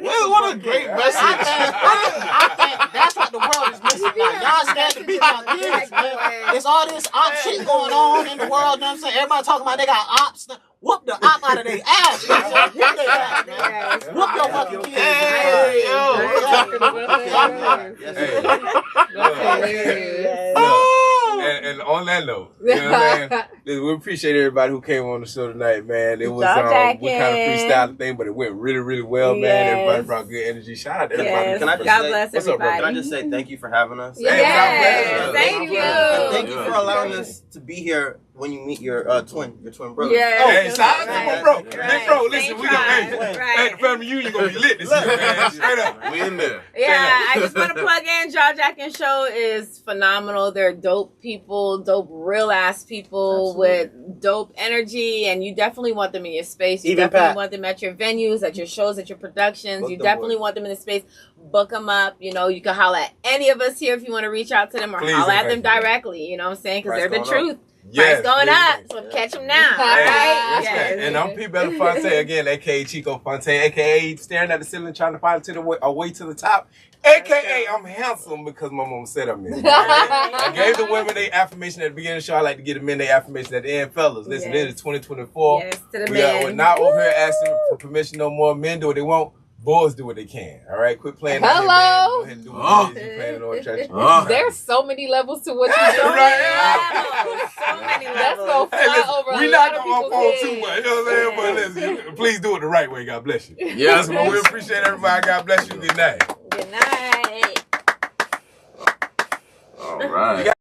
What a great message. I think that's what the world is missing now. Y'all scared to beat my kids, man. There's all this op shit going on in the world, you know what I'm saying? Everybody talking about they got ops. Whoop the op out of their ass, man. Whoop their ass, man. Whoop your fucking kids. Hey, And on that note, you know what I'm saying? We appreciate everybody who came on the show tonight, man. It was we kind of freestyled the thing, but it went really, really well, man. Everybody brought good energy. Shout out to everybody. God bless everybody. Can I just say thank you for having us? Yes, thank you. Thank you for allowing us to be here when you meet your twin brother. Yeah. Hey, shout out to my bro. Big bro, listen, we gonna hey, the family union gonna be lit this year, man. Straight up. We in there. Yeah, I just want to plug in. Jackin Show is phenomenal. They're dope people, dope real ass people with dope energy, and you definitely want them in your space. You definitely want them at your venues, at your shows, at your productions. You definitely want them in the space. Book them up. You know, you can holler at any of us here if you want to reach out to them or holler at them directly. You know what I'm saying? Because they're the truth. Yes, price going up, so catch them now. All right? Yes. And I'm P. Bella Fonte again, aka Chico Fonte, aka staring at the ceiling trying to find a way to the top, aka I'm handsome because my mom said I'm in. I gave the women their affirmation at the beginning of the show. I like to give the men their affirmation at the end, fellas. Listen, it is 2024. Yes, to the men. We're not over here asking for permission no more. Men do what they want. Boys do what they can. All right, quit playing. Hello. Go ahead and do what it is. You playing on There's so many levels to what you're doing. Right. So many That's levels. so fly over We're a not lot of going people's on heads. too much. You know what I'm saying? But listen, please do it the right way. God bless you. Yes, we appreciate everybody. God bless you. Good night. Good night. All right.